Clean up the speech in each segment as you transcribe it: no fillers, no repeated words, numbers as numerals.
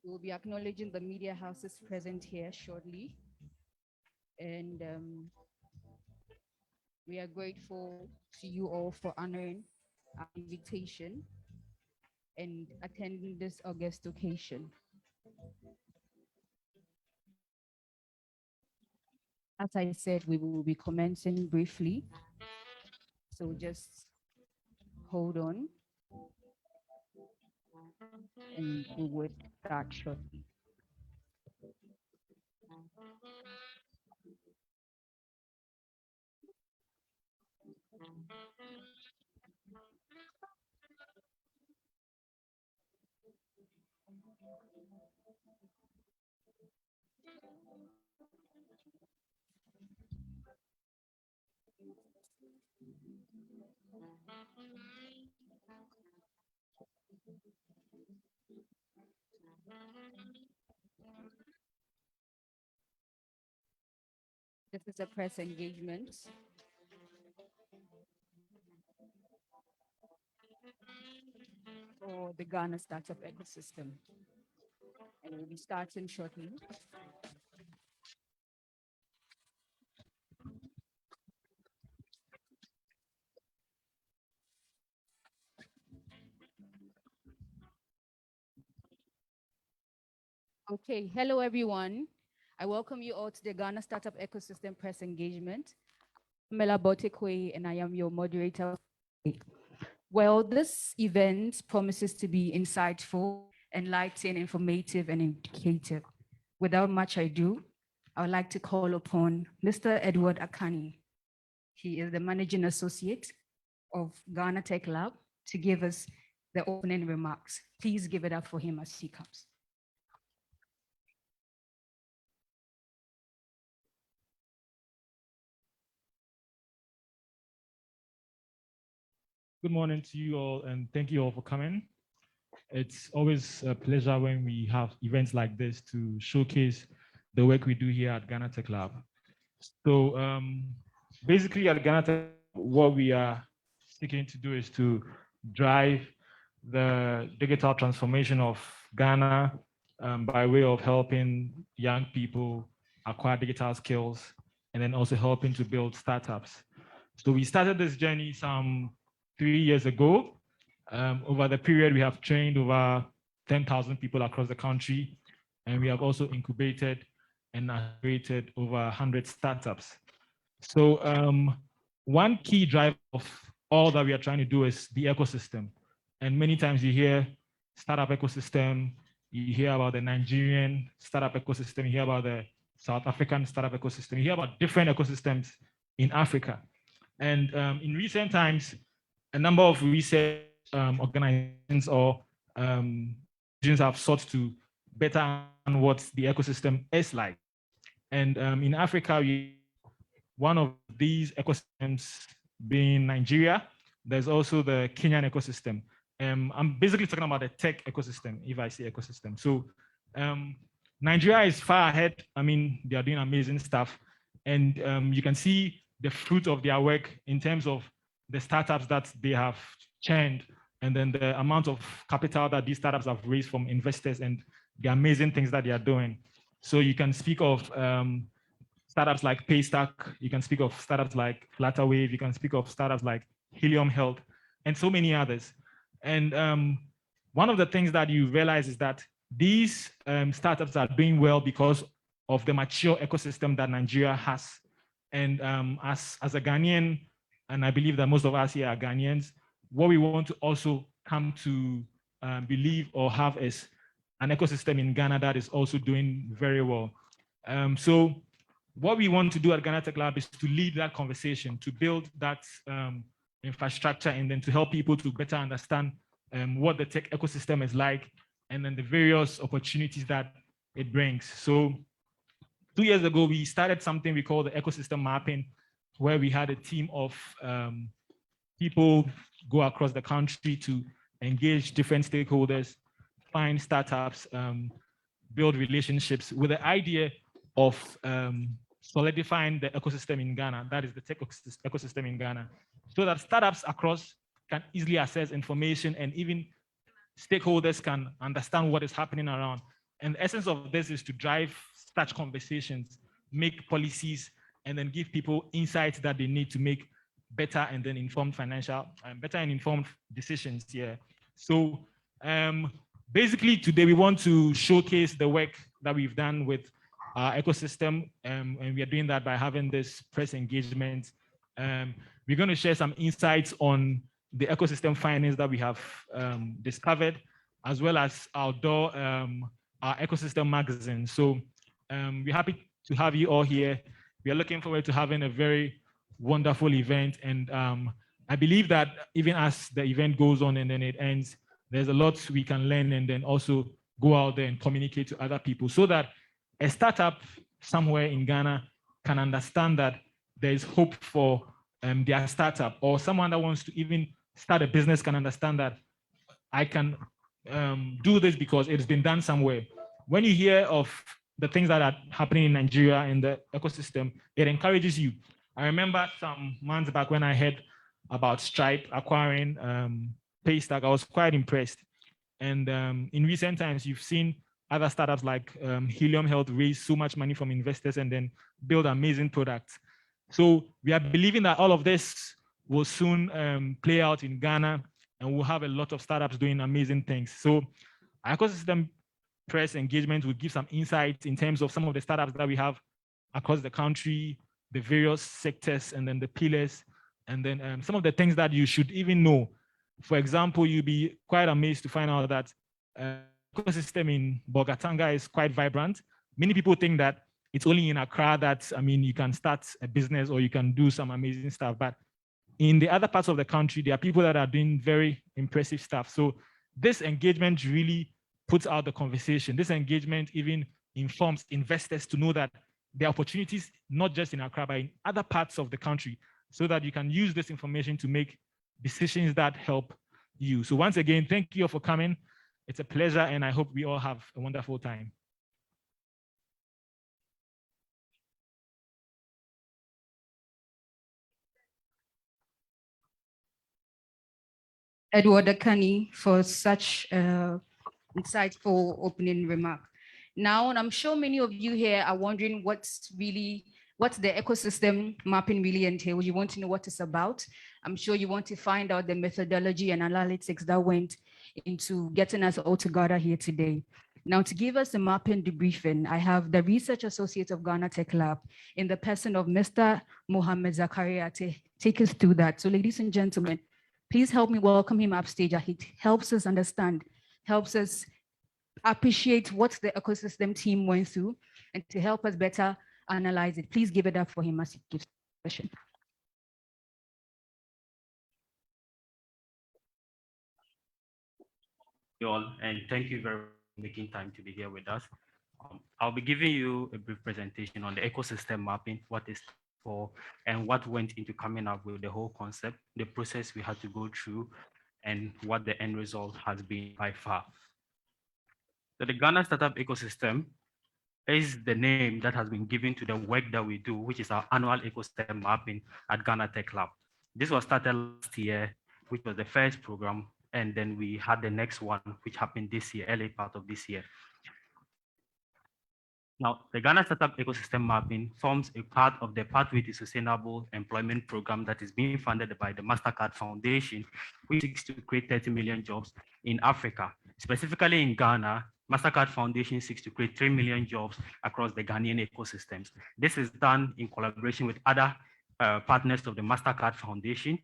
We'll be acknowledging the media houses present here shortly. And we are grateful to you all for honoring our invitation and attending this August occasion. As I said, we will be commencing briefly. So just hold on and we would start shortly. This is a press engagement. For the Ghana startup ecosystem. And we'll be starting shortly. Okay, hello everyone. I welcome you all to the Ghana Startup Ecosystem Press Engagement. I'm Mela Botekwe and I am your moderator. Well, this event promises to be insightful, enlightening, informative, and educative. Without much ado, I would like to call upon Mr. Edward Akani. He is the Managing Associate of Ghana Tech Lab to give us the opening remarks. Please give it up for him as he comes. Good morning to you all, and thank you all for coming. It's always a pleasure when we have events like this to showcase the work we do here at Ghana Tech Lab. So basically at Ghana Tech, what we are seeking to do is to drive the digital transformation of Ghana by way of helping young people acquire digital skills and then also helping to build startups. So we started this journey some 3 years ago. Over the period, we have trained over 10,000 people across the country, and we have also incubated and accelerated over 100 startups. So one key driver of all that we are trying to do is the ecosystem. And many times you hear startup ecosystem, you hear about the Nigerian startup ecosystem, you hear about the South African startup ecosystem, you hear about different ecosystems in Africa. And in recent times, a number of research organizations or regions have sought to better understand what the ecosystem is like. And in Africa, one of these ecosystems being Nigeria, there's also the Kenyan ecosystem. I'm basically talking about the tech ecosystem, if I say ecosystem. So Nigeria is far ahead. I mean, they are doing amazing stuff. And you can see the fruit of their work in terms of the startups that they have churned, and then the amount of capital that these startups have raised from investors and the amazing things that they are doing. So you can speak of startups like Paystack, you can speak of startups like Flutterwave, you can speak of startups like Helium Health, and so many others. And one of the things that you realize is that these startups are doing well because of the mature ecosystem that Nigeria has. And as a Ghanaian, and I believe that most of us here are Ghanaians, what we want to also come to believe or have is an ecosystem in Ghana that is also doing very well. So what we want to do at Ghana Tech Lab is to lead that conversation, to build that infrastructure, and then to help people to better understand what the tech ecosystem is like, and then the various opportunities that it brings. So 2 years ago, we started something we call the ecosystem mapping, where we had a team of people go across the country to engage different stakeholders, find startups, build relationships with the idea of solidifying the ecosystem in Ghana, that is the tech ecosystem in Ghana, so that startups across can easily access information and even stakeholders can understand what is happening around. And the essence of this is to drive such conversations, make policies, and then give people insights that they need to make better and then informed better and informed decisions. Yeah. So basically today we want to showcase the work that we've done with our ecosystem, and we are doing that by having this press engagement. We're going to share some insights on the ecosystem findings that we have discovered, as well as our ecosystem magazine. So we're happy to have you all here. We are looking forward to having a very wonderful event. And I believe that even as the event goes on and then it ends, there's a lot we can learn and then also go out there and communicate to other people so that a startup somewhere in Ghana can understand that there is hope for their startup, or someone that wants to even start a business can understand that I can do this because it's been done somewhere. When you hear of the things that are happening in Nigeria in the ecosystem, it encourages you. I remember some months back when I heard about Stripe acquiring Paystack, I was quite impressed. And in recent times, you've seen other startups like Helium Health raise so much money from investors and then build amazing products. So we are believing that all of this will soon play out in Ghana, and we'll have a lot of startups doing amazing things. So our ecosystem press engagement will give some insights in terms of some of the startups that we have across the country, the various sectors, and then the pillars, and then some of the things that you should even know. For example, you'll be quite amazed to find out that ecosystem in Bogatanga is quite vibrant. Many people think that it's only in Accra that, I mean, you can start a business or you can do some amazing stuff. But in the other parts of the country, there are people that are doing very impressive stuff. So this engagement really puts out the conversation. This engagement even informs investors to know that there are opportunities, not just in Accra, but in other parts of the country, so that you can use this information to make decisions that help you. So once again, thank you all for coming. It's a pleasure, and I hope we all have a wonderful time. Edward Akani for such insightful opening remark. Now, and I'm sure many of you here are wondering what's the ecosystem mapping really entails. You want to know what it's about. I'm sure you want to find out the methodology and analytics that went into getting us all together here today. Now, to give us the mapping debriefing, I have the Research Associate of Ghana Tech Lab in the person of Mr. Mohammed Zakaria to take us through that. So ladies and gentlemen, please help me welcome him upstage. It helps us understand, helps us appreciate what the ecosystem team went through, and to help us better analyze it. Please give it up for him as he gives the session. You all, and thank you very much for making time to be here with us. I'll be giving you a brief presentation on the ecosystem mapping, what it's for, and what went into coming up with the whole concept, the process we had to go through, and what the end result has been by far. So the Ghana Startup Ecosystem is the name that has been given to the work that we do, which is our annual ecosystem mapping at Ghana Tech Lab. This was started last year, which was the first program, and then we had the next one, which happened this year, early part of this year. Now, the Ghana Startup Ecosystem Mapping forms a part of the Pathway to Sustainable Employment Program that is being funded by the MasterCard Foundation, which seeks to create 30 million jobs in Africa. Specifically in Ghana, MasterCard Foundation seeks to create 3 million jobs across the Ghanaian ecosystems. This is done in collaboration with other partners of the MasterCard Foundation,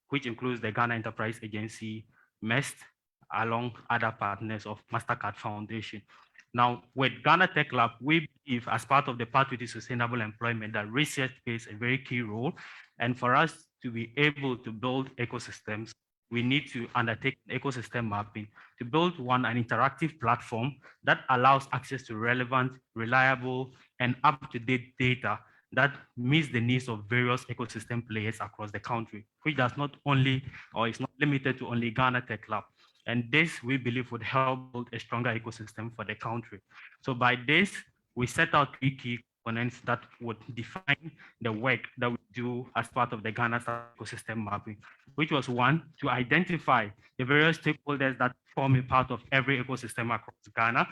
which includes the Ghana Enterprise Agency, MEST, along other partners of MasterCard Foundation. Now, with Ghana Tech Lab, we believe as part of the Pathway to Sustainable Employment that research plays a very key role. And for us to be able to build ecosystems, we need to undertake ecosystem mapping to build an interactive platform that allows access to relevant, reliable, and up-to-date data that meets the needs of various ecosystem players across the country, which does not only, or is not limited to only Ghana Tech Lab. And this, we believe, would help build a stronger ecosystem for the country. So by this, we set out 3 key components that would define the work that we do as part of the Ghana ecosystem mapping, which was 1, to identify the various stakeholders that form a part of every ecosystem across Ghana,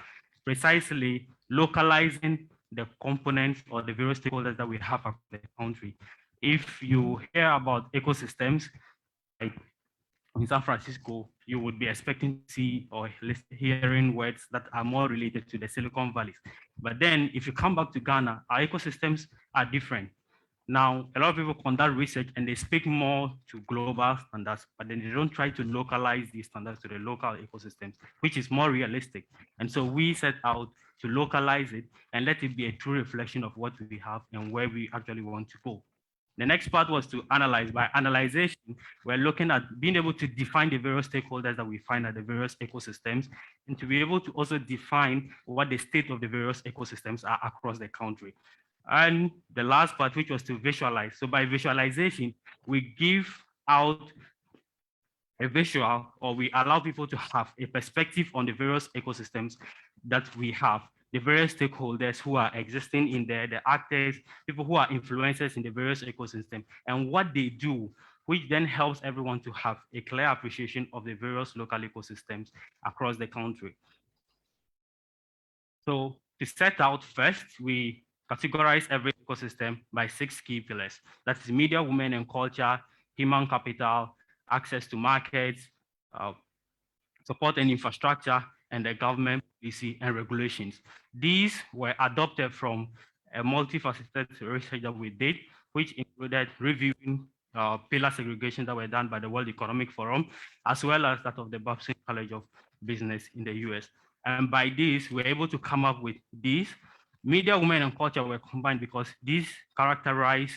precisely localizing the components or the various stakeholders that we have across the country. If you hear about ecosystems, like in San Francisco, you would be expecting to see or hearing words that are more related to the Silicon Valley. But then if you come back to Ghana, our ecosystems are different. Now, a lot of people conduct research and they speak more to global standards, but then they don't try to localize these standards to the local ecosystems, which is more realistic. And so we set out to localize it and let it be a true reflection of what we have and where we actually want to go. The next part was to analyze. By analyzation, we're looking at being able to define the various stakeholders that we find at the various ecosystems and to be able to also define what the state of the various ecosystems are across the country. And the last part, which was to visualize. So by visualization, we give out a visual, or we allow people to have a perspective on the various ecosystems that we have, the various stakeholders who are existing in there, the actors, people who are influencers in the various ecosystems, and what they do, which then helps everyone to have a clear appreciation of the various local ecosystems across the country. So to set out first, we categorize every ecosystem by 6 key pillars. That is media, women and culture, human capital, access to markets, support and infrastructure, and the government policy and regulations. These were adopted from a multifaceted research that we did, which included reviewing pillar segregation that were done by the World Economic Forum, as well as that of the Babson College of Business in the US. And by this, we're able to come up with these. Media, women, and culture were combined because these characterize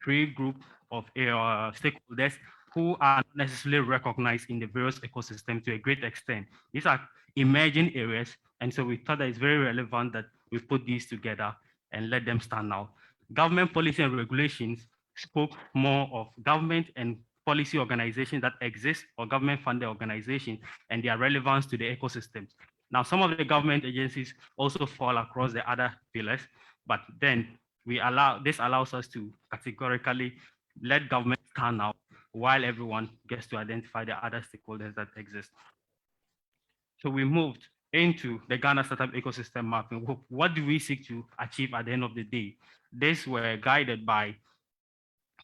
3 groups of stakeholders who are not necessarily recognized in the various ecosystems to a great extent. These are emerging areas, and so we thought that it's very relevant that we put these together and let them stand out. Government policy and regulations spoke more of government and policy organizations that exist or government-funded organizations and their relevance to the ecosystems. Now, some of the government agencies also fall across the other pillars, but then this allows us to categorically let government stand out while everyone gets to identify the other stakeholders that exist. So we moved into the Ghana Startup Ecosystem Mapping. What do we seek to achieve at the end of the day? These were guided by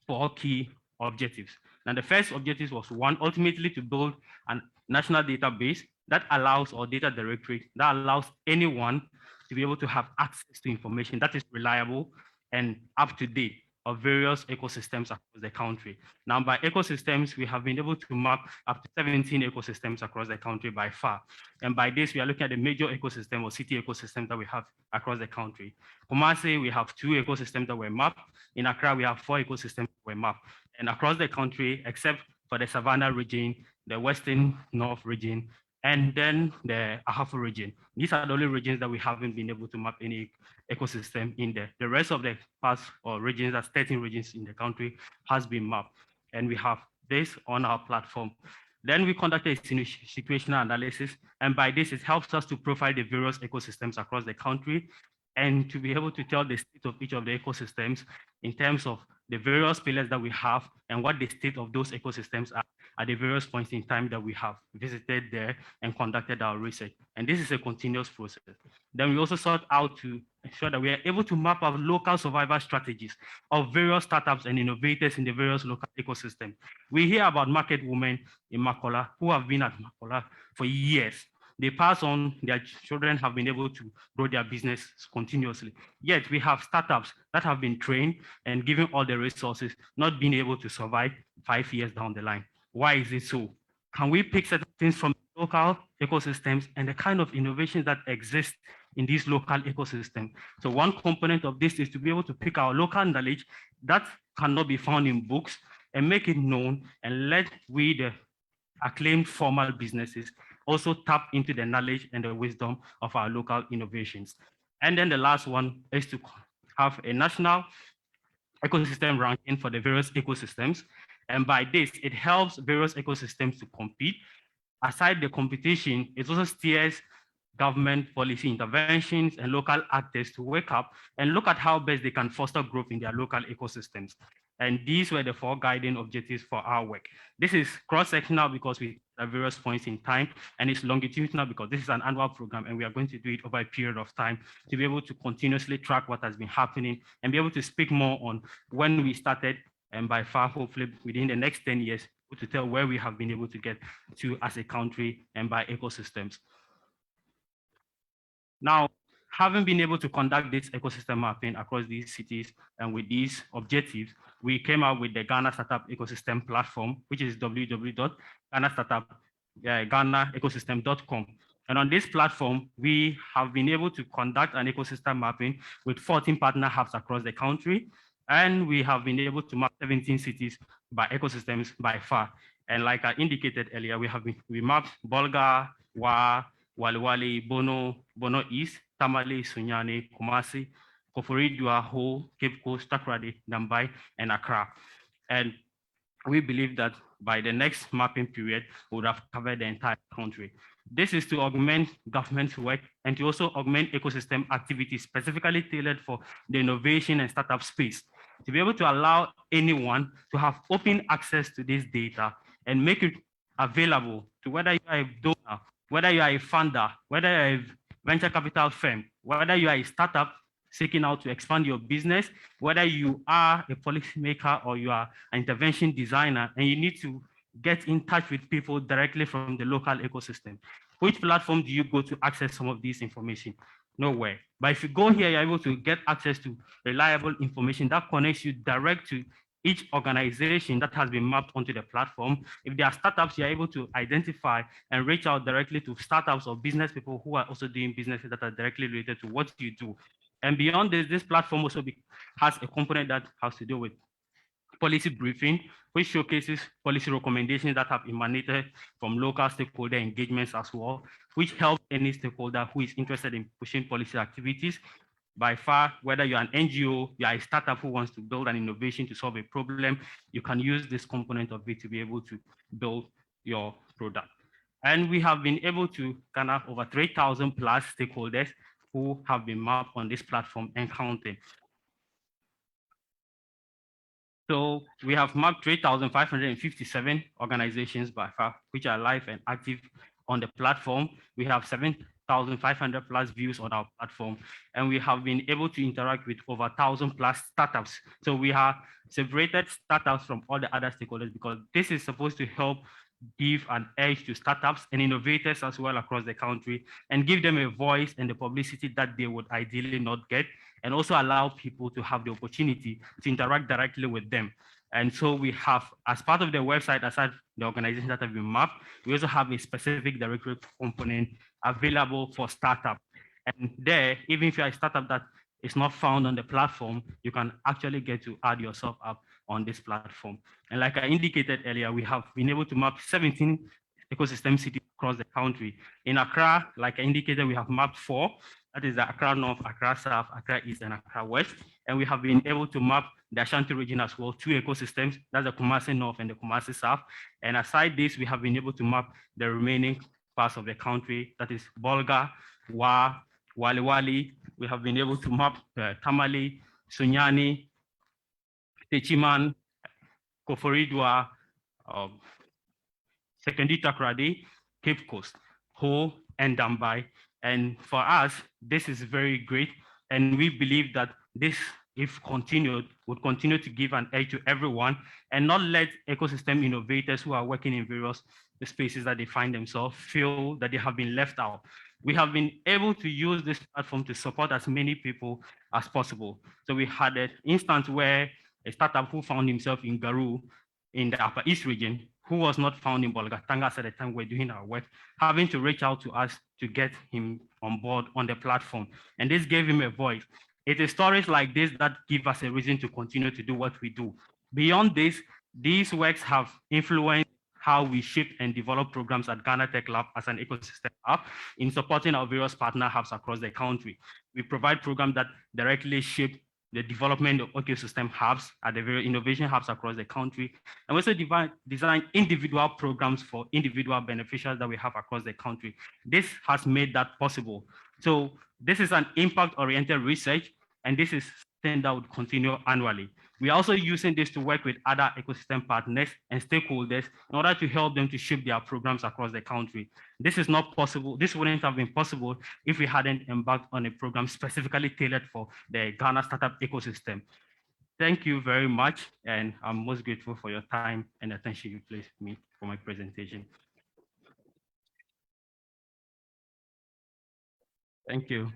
4 key objectives. Now, the first objective was 1, ultimately to build a national database that allows, or data directory, that allows anyone to be able to have access to information that is reliable and up to date of various ecosystems across the country. Now, by ecosystems, we have been able to map up to 17 ecosystems across the country by far. And by this, we are looking at the major ecosystem or city ecosystem that we have across the country. Kumasi, we have 2 ecosystems that were mapped. In Accra, we have 4 ecosystems that were mapped. And across the country, except for the Savannah region, the Western North region, and then the Ahafo region. These are the only regions that we haven't been able to map any ecosystem in there. The rest of the parts or regions, that's 13 regions in the country, has been mapped. And we have this on our platform. Then we conducted a situational analysis. And by this, it helps us to profile the various ecosystems across the country and to be able to tell the state of each of the ecosystems in terms of the various pillars that we have and what the state of those ecosystems are at the various points in time that we have visited there and conducted our research. And this is a continuous process. Then we also sought out to ensure that we are able to map out local survival strategies of various startups and innovators in the various local ecosystems. We hear about market women in Makola who have been at Makola for years. They pass on, their children have been able to grow their business continuously. Yet we have startups that have been trained and given all the resources, not being able to survive 5 years down the line. Why is it so? Can we pick certain things from local ecosystems and the kind of innovations that exist in these local ecosystems? So one component of this is to be able to pick our local knowledge that cannot be found in books and make it known and let we, the acclaimed formal businesses, also tap into the knowledge and the wisdom of our local innovations. And then the last one is to have a national ecosystem ranking for the various ecosystems. And by this, it helps various ecosystems to compete. Aside the competition, it also steers government policy interventions and local actors to wake up and look at how best they can foster growth in their local ecosystems. And these were the 4 guiding objectives for our work. This is cross-sectional because we at various points in time, and it's longitudinal because this is an annual program and we are going to do it over a period of time to be able to continuously track what has been happening and be able to speak more on when we started, and by far, hopefully within the next 10 years, to tell where we have been able to get to as a country and by ecosystems. Now, having been able to conduct this ecosystem mapping across these cities and with these objectives, we came out with the Ghana Startup Ecosystem Platform, which is www.ghanaecosystem.com. And on this platform, we have been able to conduct an ecosystem mapping with 14 partner hubs across the country. And we have been able to map 17 cities by ecosystems by far. And like I indicated earlier, we mapped Bolga, Wa, Waliwali, Bono East, Tamale, Sunyani, Kumasi, Koforidua, Ho, Cape Coast, Takrady, Nambai, and Accra. And we believe that by the next mapping period, we would have covered the entire country. This is to augment government work and to also augment ecosystem activities specifically tailored for the innovation and startup space, to be able to allow anyone to have open access to this data and make it available to whether you are a donor, whether you are a funder, whether you are a venture capital firm, whether you are a startup seeking out to expand your business, whether you are a policymaker or you are an intervention designer and you need to get in touch with people directly from the local ecosystem. Which platform do you go to access some of this information? Nowhere. But if you go here, you're able to get access to reliable information that connects you direct to each organization that has been mapped onto the platform. If there are startups, you're able to identify and reach out directly to startups or business people who are also doing businesses that are directly related to what you do. And beyond this platform also has a component that has to do with policy briefing, which showcases policy recommendations that have emanated from local stakeholder engagements as well, which helps any stakeholder who is interested in pushing policy activities. By far, whether you're an NGO, you're a startup who wants to build an innovation to solve a problem, you can use this component of it to be able to build your product. And we have been able to garner over 3,000 plus stakeholders who have been mapped on this platform and counting. So we have mapped 3,557 organizations by far, which are live and active on the platform. We have 7,500 plus views on our platform, and we have been able to interact with over 1,000 plus startups. So we have separated startups from all the other stakeholders because this is supposed to help give an edge to startups and innovators as well across the country and give them a voice and the publicity that they would ideally not get, and also allow people to have the opportunity to interact directly with them. And so we have, as part of the website, aside the organizations that have been mapped, we also have a specific directory component available for startup. And there, even if you're a startup that is not found on the platform, you can actually get to add yourself up on this platform. And like I indicated earlier, we have been able to map 17 ecosystem cities across the country. In Accra, like I indicated, we have mapped 4. That is the Accra North, Accra South, Accra East, and Accra West. And we have been able to map the Ashanti region as well, 2 ecosystems, that's the Kumasi North and the Kumasi South. And aside this, we have been able to map the remaining parts of the country, that is Bolga, Wa, Waliwali. We have been able to map Tamale, Sunyani, Techiman, Koforidua, Sekondi Takrady, Cape Coast, Ho, and Dambai. And for us, this is very great. And we believe that this, if continued, would continue to give an edge to everyone and not let ecosystem innovators who are working in various spaces that they find themselves feel that they have been left out. We have been able to use this platform to support as many people as possible. So we had an instance where a startup who found himself in Garu in the Upper East region, who was not found in Bolgatangas at the time we're doing our work, having to reach out to us to get him on board on the platform. And this gave him a voice. It is stories like this that give us a reason to continue to do what we do. Beyond this, these works have influenced how we shape and develop programs at Ghana Tech Lab as an ecosystem hub in supporting our various partner hubs across the country. We provide programs that directly shape the development of ecosystem hubs at the various innovation hubs across the country. And we also design individual programs for individual beneficiaries that we have across the country. This has made that possible. So this is an impact-oriented research, and this is something that would continue annually. We are also using this to work with other ecosystem partners and stakeholders in order to help them to shape their programs across the country. This is not possible. This wouldn't have been possible if we hadn't embarked on a program specifically tailored for the Ghana startup ecosystem. Thank you very much, and I'm most grateful for your time and attention you placed me for my presentation. Thank you.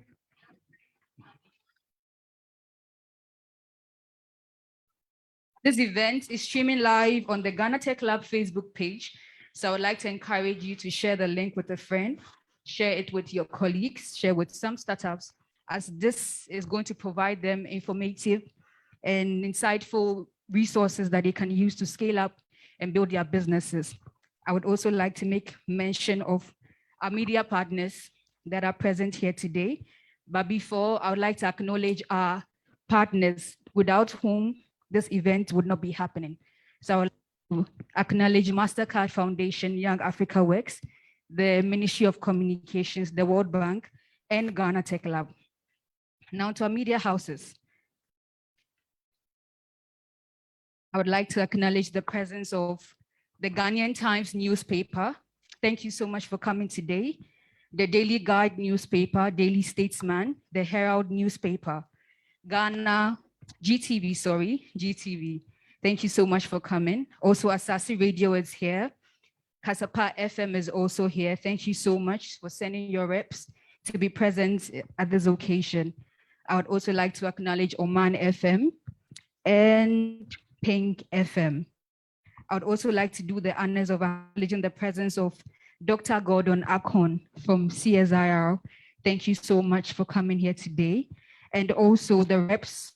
This event is streaming live on the Ghana Tech Lab Facebook page. So I would like to encourage you to share the link with a friend, share it with your colleagues, share with some startups, as this is going to provide them informative and insightful resources that they can use to scale up and build their businesses. I would also like to make mention of our media partners that are present here today. But before, I would like to acknowledge our partners without whom this event would not be happening. So I would like to acknowledge MasterCard Foundation, Young Africa Works, the Ministry of Communications, the World Bank, and Ghana Tech Lab. Now to our media houses. I would like to acknowledge the presence of the Ghanaian Times newspaper. Thank you so much for coming today. The Daily Guide newspaper, Daily Statesman, the Herald newspaper, Ghana, GTV. Thank you so much for coming. Also, Asasi Radio is here. Kasapa FM is also here. Thank you so much for sending your reps to be present at this occasion. I would also like to acknowledge Oman FM and Pink FM. I would also like to do the honors of acknowledging the presence of Dr. Gordon Akon from CSIR. Thank you so much for coming here today. And also the reps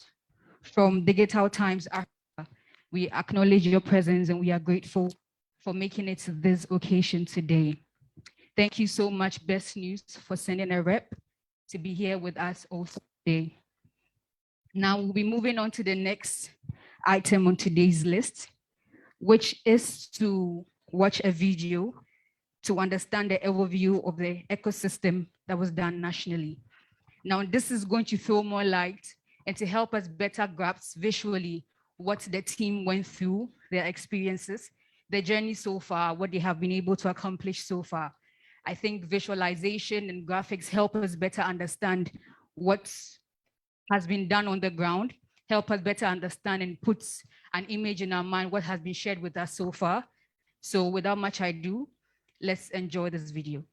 from Digital Times Africa. We acknowledge your presence and we are grateful for making it to this occasion today. Thank you so much, Best News, for sending a rep to be here with us also today. Now we'll be moving on to the next item on today's list, which is to watch a video to understand the overview of the ecosystem that was done nationally. Now, this is going to throw more light and to help us better grasp visually what the team went through, their experiences, their journey so far, what they have been able to accomplish so far. I think visualization and graphics help us better understand what has been done on the ground, help us better understand and put an image in our mind what has been shared with us so far. So without much ado, let's enjoy this video.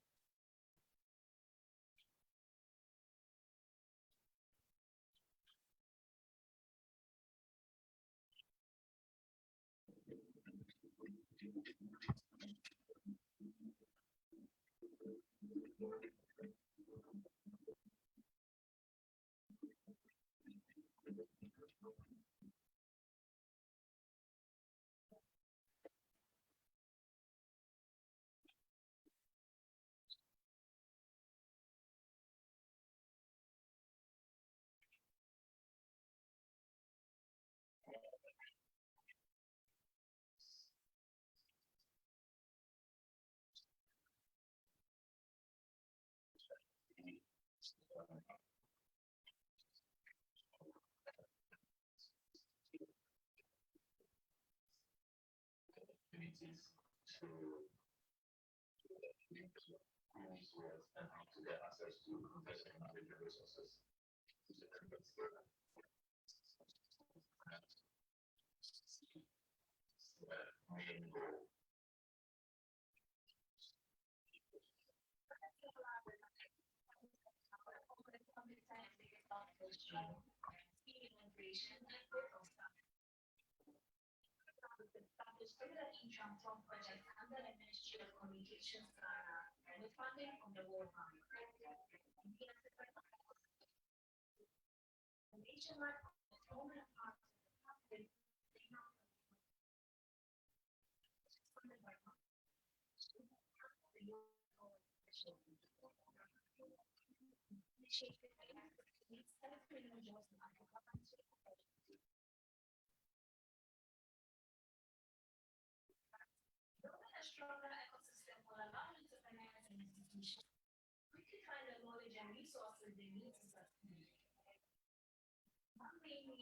In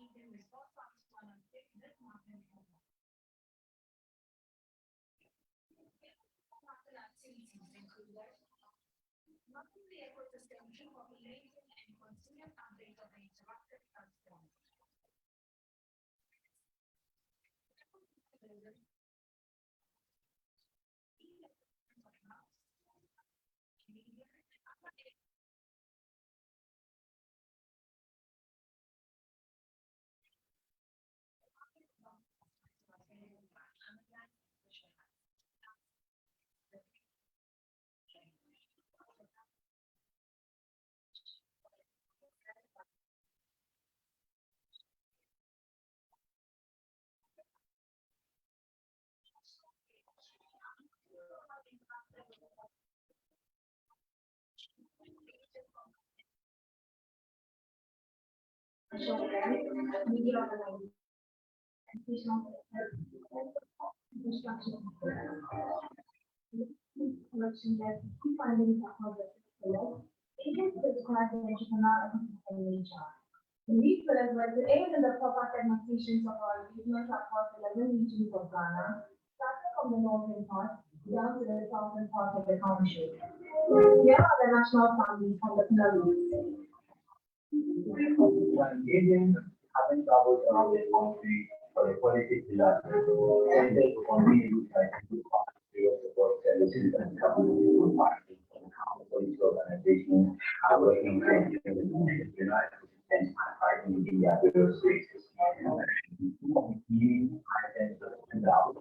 these pillars were to aid in the proper segmentations of our regions across 11 regions of Ghana, starting from the northern part down to the southern part of the country. Here are the national families from the pillars. Engaging having traveled around the country for the quality pillars, and they continue to identify various support services and community parties and how police organizations are working to implement the United States and fighting in their various spaces. New items of the out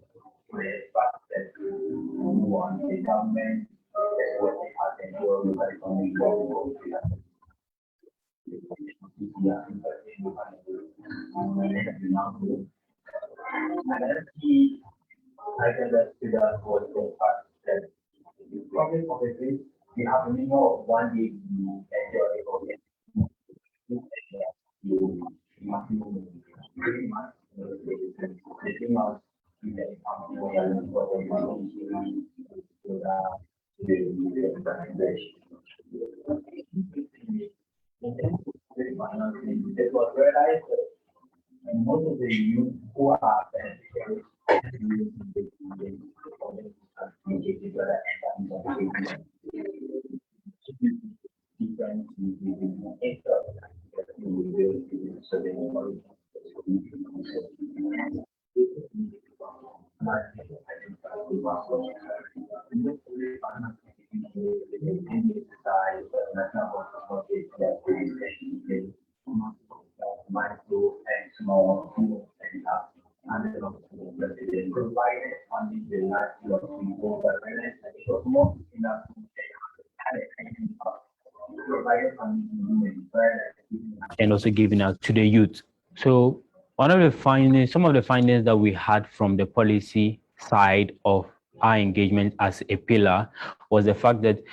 for the fact that one, the government is what they have and working by community. Another key item that stood out was the fact that in public offices, we have a minimum of 1 day to enjoy or you maximum pretty much the thing out in the it was realized that most of the youth who are beneficiaries micro and small and provided funding the last year of people, but realized that it was not enough to provide funding and also giving out to the youth. So one of the findings, some of the findings that we had from the policy side of our engagement as a pillar was the fact that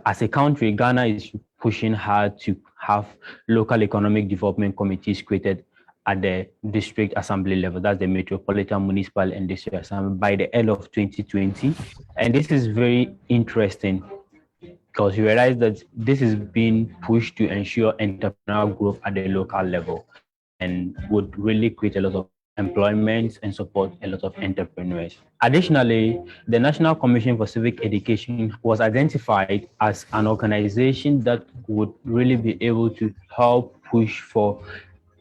as a country, Ghana is pushing hard to have local economic development committees created at the district assembly level. That's the metropolitan, municipal, and district assembly by the end of 2020. And this is very interesting because we realize that this is being pushed to ensure entrepreneurial growth at the local level and would really create a lot of employment and support a lot of entrepreneurs. Additionally, the National Commission for Civic Education was identified as an organization that would really be able to help push for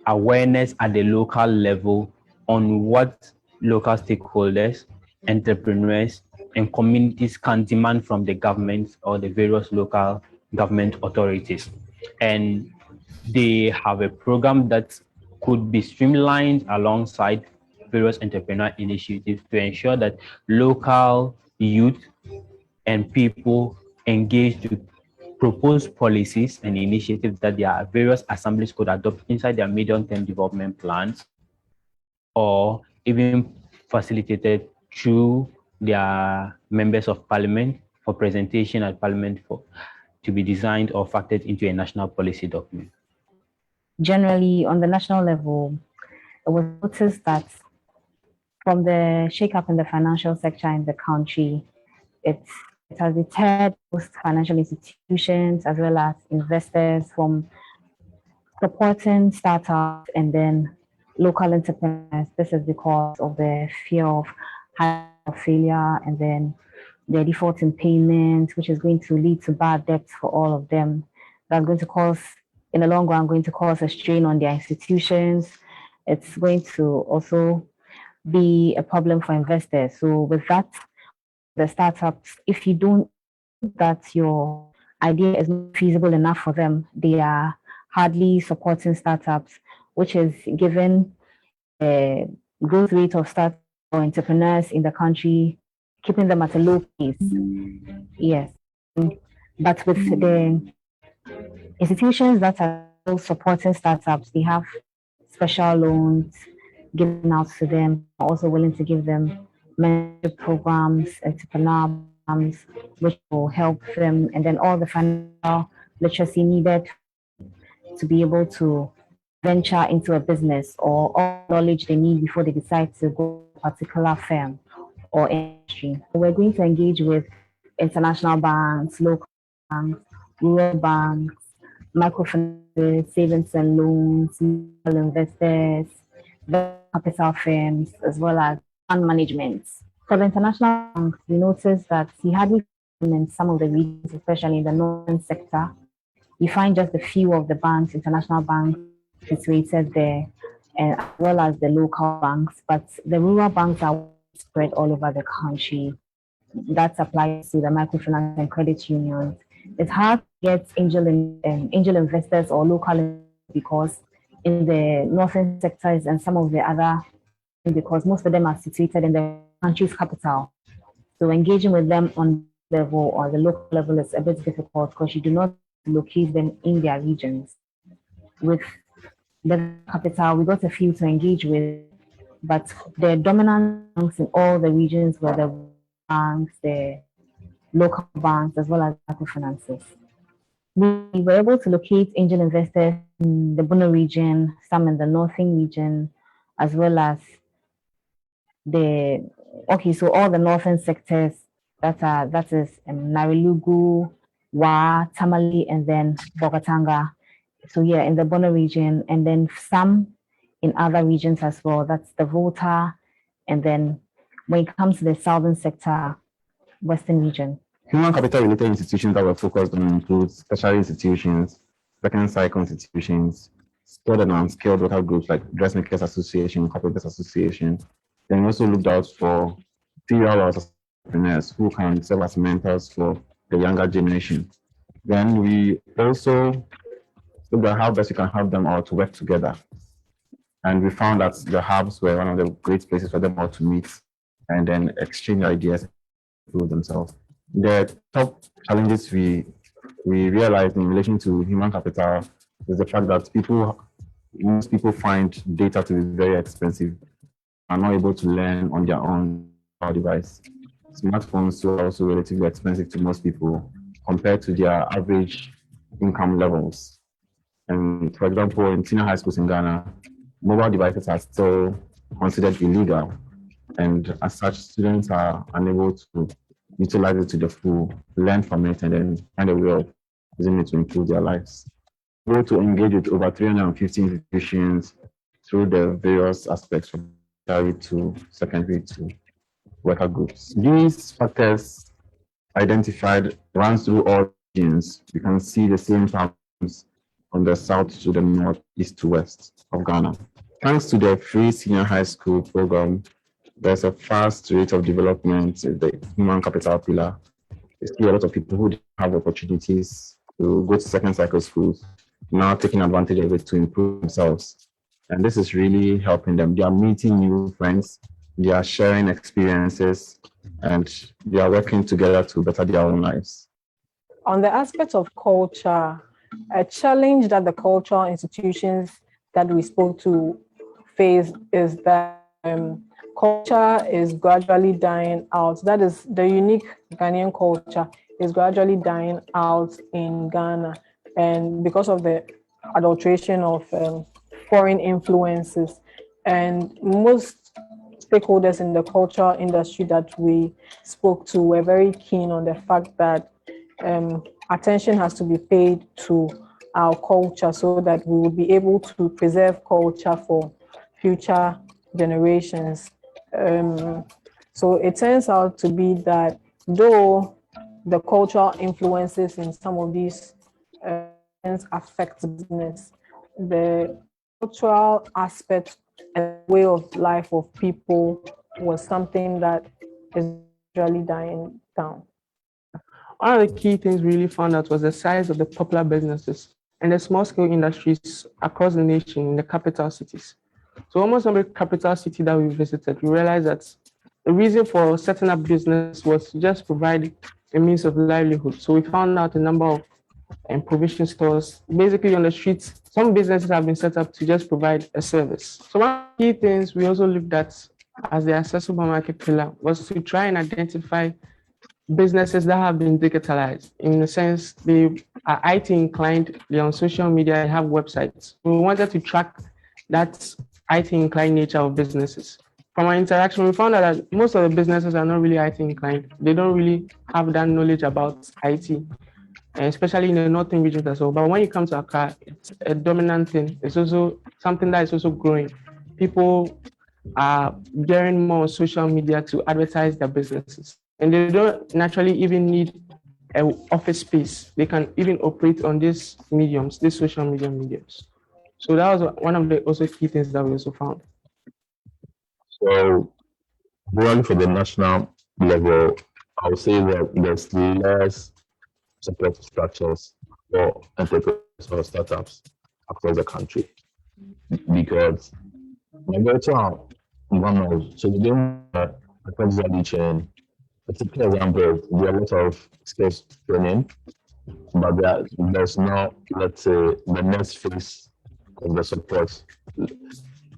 awareness at the local level on what local stakeholders, entrepreneurs, and communities can demand from the government or the various local government authorities. And they have a program that could be streamlined alongside various entrepreneurial initiatives to ensure that local youth and people engage to propose policies and initiatives that their various assemblies could adopt inside their medium-term development plans, or even facilitated through their members of parliament for presentation at parliament to be designed or factored into a national policy document. Generally, on the national level, it was noticed that from the shake-up in the financial sector in the country, it has deterred most financial institutions as well as investors from supporting startups and then local entrepreneurs. This is because of the fear of failure and then their default in payment, which is going to lead to bad debts for all of them. That's going to cause, in the long run, going to cause a strain on their institutions. It's going to also be a problem for investors. So with that, the startups, if you don't, that your idea is not feasible enough for them, they are hardly supporting startups, which is given a growth rate of start or entrepreneurs in the country, keeping them at a low pace. Yes. But with the institutions that are supporting startups, they have special loans given out to them, also willing to give them mentorship programs, entrepreneur programs, which will help them, and then all the financial literacy needed to be able to venture into a business or all knowledge they need before they decide to go to a particular firm or industry. We're going to engage with international banks, local banks, rural banks, microfinance, savings and loans, local investors, capital firms, as well as fund management. For the international banks, we noticed that we hardly find in some of the regions, especially in the northern sector, you find just a few of the banks, international banks, situated there, and as well as the local banks. But the rural banks are spread all over the country. That applies to the microfinance and credit unions. It's hard to get angel investors or local because in the northern sectors and some of the other, because most of them are situated in the country's capital. So engaging with them on level or the local level is a bit difficult because you do not locate them in their regions. With the capital, we got a few to engage with, but the dominant banks in all the regions were the banks, the local banks, as well as microfinances. We were able to locate angel investors in the Bono region, some in the northern region, as well as so all the northern sectors that is Narilugu, Wa, Tamale, and then Bokatanga. So yeah, in the Bono region, and then some in other regions as well. That's the Volta, and then when it comes to the southern sector, western region. Human capital related institutions that were focused on include tertiary institutions, second cycle institutions, skilled and unskilled worker groups like Dressmakers Association, Carpenters Association. Then we also looked out for serial entrepreneurs who can serve as mentors for the younger generation. Then we also looked at how best we can help them all to work together. And we found that the hubs were one of the great places for them all to meet and then exchange ideas through themselves. The top challenges we realized in relation to human capital is the fact that most people find data to be very expensive and not able to learn on their own device. Smartphones are also relatively expensive to most people compared to their average income levels. And for example, in senior high schools in Ghana, mobile devices are still considered illegal. And as such, students are unable to utilize it to the full, learn from it, and then find a way of using it to improve their lives. We're able to engage with over 350 institutions through the various aspects from tertiary to secondary to worker groups. These factors identified runs through all regions. You can see the same patterns from the south to the north, east to west of Ghana. Thanks to the free senior high school program, there's a fast rate of development in the human capital pillar. You see a lot of people who have opportunities to go to second cycle schools, now taking advantage of it to improve themselves. And this is really helping them. They are meeting new friends, they are sharing experiences, and they are working together to better their own lives. On the aspect of culture, a challenge that the cultural institutions that we spoke to face is that culture is gradually dying out. That is, the unique Ghanaian culture is gradually dying out in Ghana, and because of the adulteration of foreign influences. And most stakeholders in the cultural industry that we spoke to were very keen on the fact that attention has to be paid to our culture so that we will be able to preserve culture for future generations. So it turns out to be that though the cultural influences in some of these affect business, the cultural aspect and way of life of people was something that is really dying down. One of the key things we really found out was the size of the popular businesses and the small scale industries across the nation in the capital cities. So almost every capital city that we visited, we realized that the reason for setting up business was to just provide a means of livelihood. So we found out a number of provision stores, basically on the streets. Some businesses have been set up to just provide a service. So one of the key things we also looked at as the accessible market pillar was to try and identify businesses that have been digitalized, in the sense they are IT inclined, they're on social media, they have websites. We wanted to track that IT inclined nature of businesses. From our interaction, we found out that most of the businesses are not really IT inclined. They don't really have that knowledge about IT, especially in the northern regions as well. But when you come to Accra, it's a dominant thing. It's also something that is also growing. People are getting more on social media to advertise their businesses. And they don't naturally even need an office space. They can even operate on these mediums, these social media mediums. So that was one of the also key things that we also found. So, broadly for the national level, I would say that there's less support structures for entrepreneurs or startups across the country because majority are one so they don't across the value chain. A typical example, there are a lot of skills training, but there's no, let's say, the next phase of the support.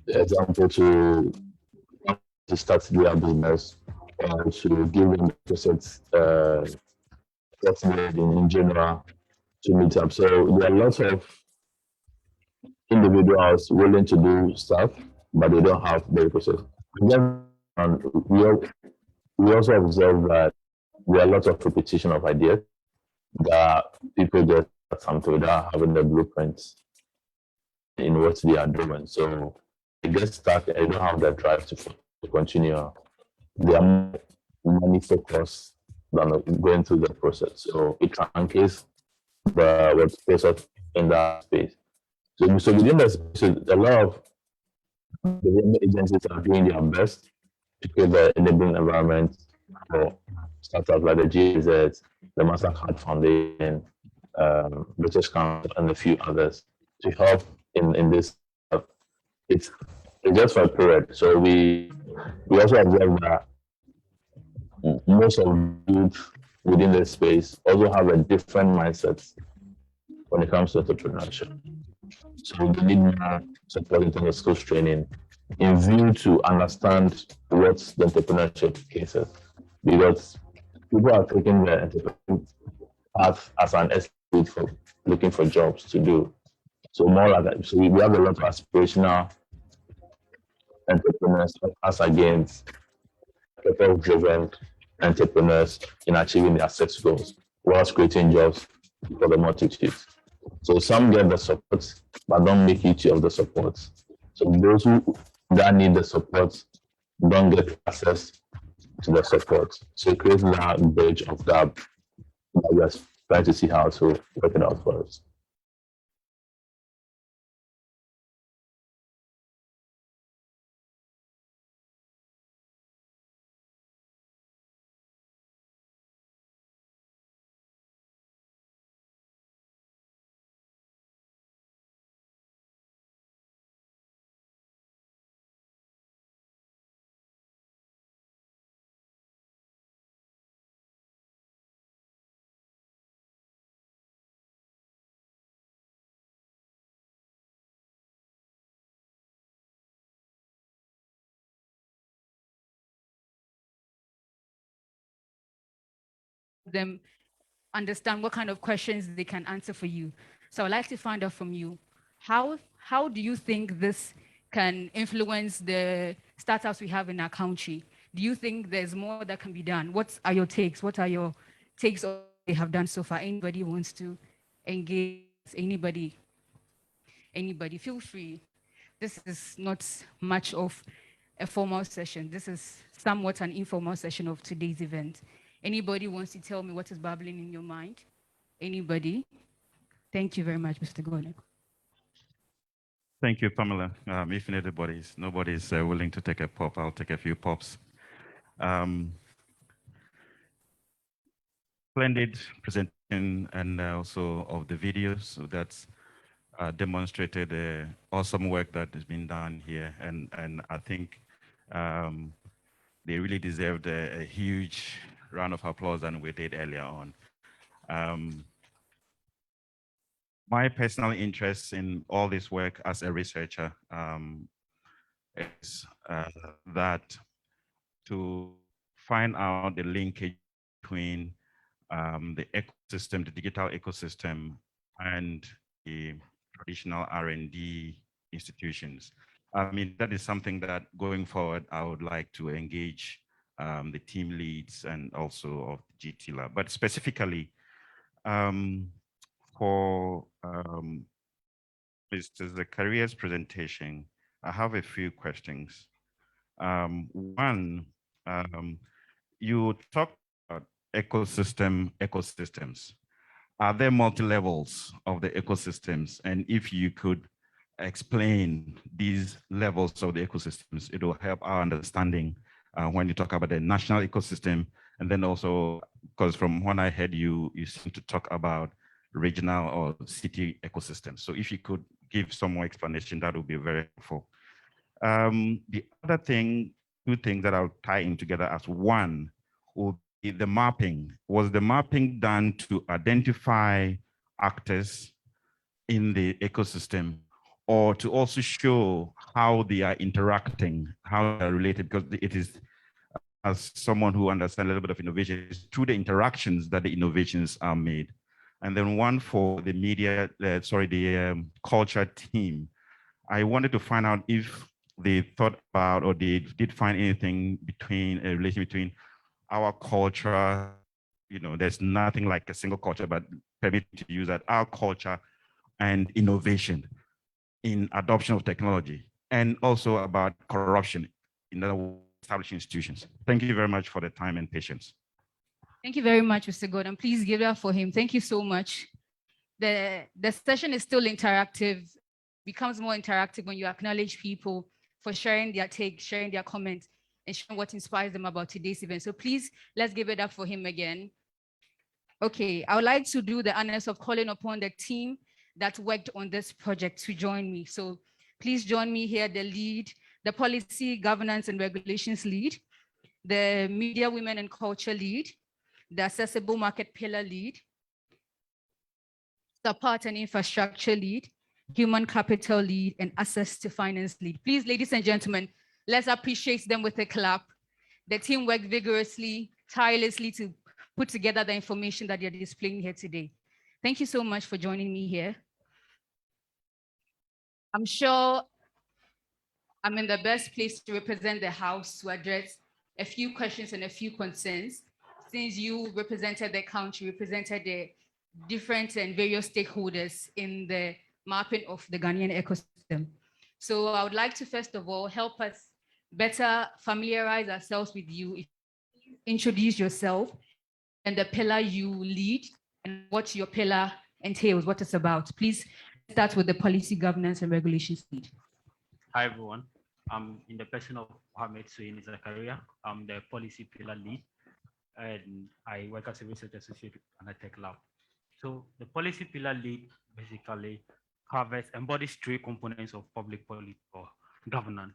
Example to start their business and to give them the assets what's needed in general to meet up. So there are lots of individuals willing to do stuff, but they don't have the process. And we also observe that there are lots of repetition of ideas that people just start something without having the blueprints in what they are doing. So they get stuck and they don't have the drive to continue. They are more money focused than going through the process. So it truncates the process in that space. So within the space, a lot of the agencies are doing their best to create the enabling environment for startups like the GZ, the Mastercard Foundation, British Council, and a few others to help in this. It's just for a period. So we also observe that most of youth within the space also have a different mindset when it comes to entrepreneurship. So they need more support in terms of skills training in view to understand what the entrepreneurship case is. Because people are taking the entrepreneurship path as an escape for looking for jobs to do. So more like that. So we have a lot of aspirational entrepreneurs as against purpose-driven entrepreneurs in achieving their sex goals whilst creating jobs for the multitudes. So some get the support, but don't make use of the support. So those who that need the support don't get access to the support. So it creates that bridge of gap that we are trying to see how to work it out for us. Them understand what kind of questions they can answer for you. So I'd like to find out from you, how do you think this can influence the startups we have in our country? Do you think there's more that can be done? What are your takes? What are your takes on what they have done so far? Anybody wants to engage Anybody, feel free. This is not much of a formal session. This is somewhat an informal session of today's event. Anybody wants to tell me what is bubbling in your mind? Anybody? Thank you very much, Mr. Gordon. Thank you, Pamela. If nobody's willing to take a pop, I'll take a few pops. Splendid presentation and also of the videos. So that's demonstrated awesome work that has been done here. And I think they really deserved a huge round of applause than we did earlier on. My personal interest in all this work as a researcher is that to find out the linkage between the ecosystem, the digital ecosystem, and the traditional R&D institutions. I mean, that is something that going forward, I would like to engage the team leads and also of GT Lab, but specifically for Mr. Zakaria's presentation, I have a few questions. One, you talked about ecosystems. Are there multi-levels of the ecosystems? And if you could explain these levels of the ecosystems, it will help our understanding when you talk about the national ecosystem. And then also, because from when I heard you seem to talk about regional or city ecosystems. So if you could give some more explanation, that would be very helpful. The other thing, two things that I'll tie in together as one would be the mapping. Was the mapping done to identify actors in the ecosystem or to also show how they are interacting, how they are related? Because it is, as someone who understands a little bit of innovation, it's through the interactions that the innovations are made. And then one for the media, the culture team. I wanted to find out if they thought about or they did find anything between a relation between our culture, you know, there's nothing like a single culture, but permit to use that, our culture and innovation in adoption of technology, and also about corruption in other established institutions. Thank you very much for the time and patience. Thank you very much, Mr. Gordon. Please give it up for him. Thank you so much. The session is still interactive, becomes more interactive when you acknowledge people for sharing their take, sharing their comments, and sharing what inspires them about today's event. So please, let's give it up for him again. Okay, I would like to do the honors of calling upon the team that worked on this project to join me. So please join me here, the lead, the policy, governance, and regulations lead, the media, women, and culture lead, the accessible market pillar lead, support and infrastructure lead, human capital lead, and access to finance lead. Please, ladies and gentlemen, let's appreciate them with a clap. The team worked vigorously, tirelessly to put together the information that you're displaying here today. Thank you so much for joining me here. I'm sure I'm in the best place to represent the House to address a few questions and a few concerns, since you represented the country, represented the different and various stakeholders in the mapping of the Ghanaian ecosystem. So I would like to, first of all, help us better familiarize ourselves with you. Introduce yourself and the pillar you lead and what your pillar entails, what it's about. Please start with the policy, governance, and regulations lead. Hi, everyone. I'm in the person of Mohammed Suini Zakaria. I'm the policy pillar lead, and I work as a research associate at Untitled Lab. So the policy pillar lead basically embodies three components of public policy or governance.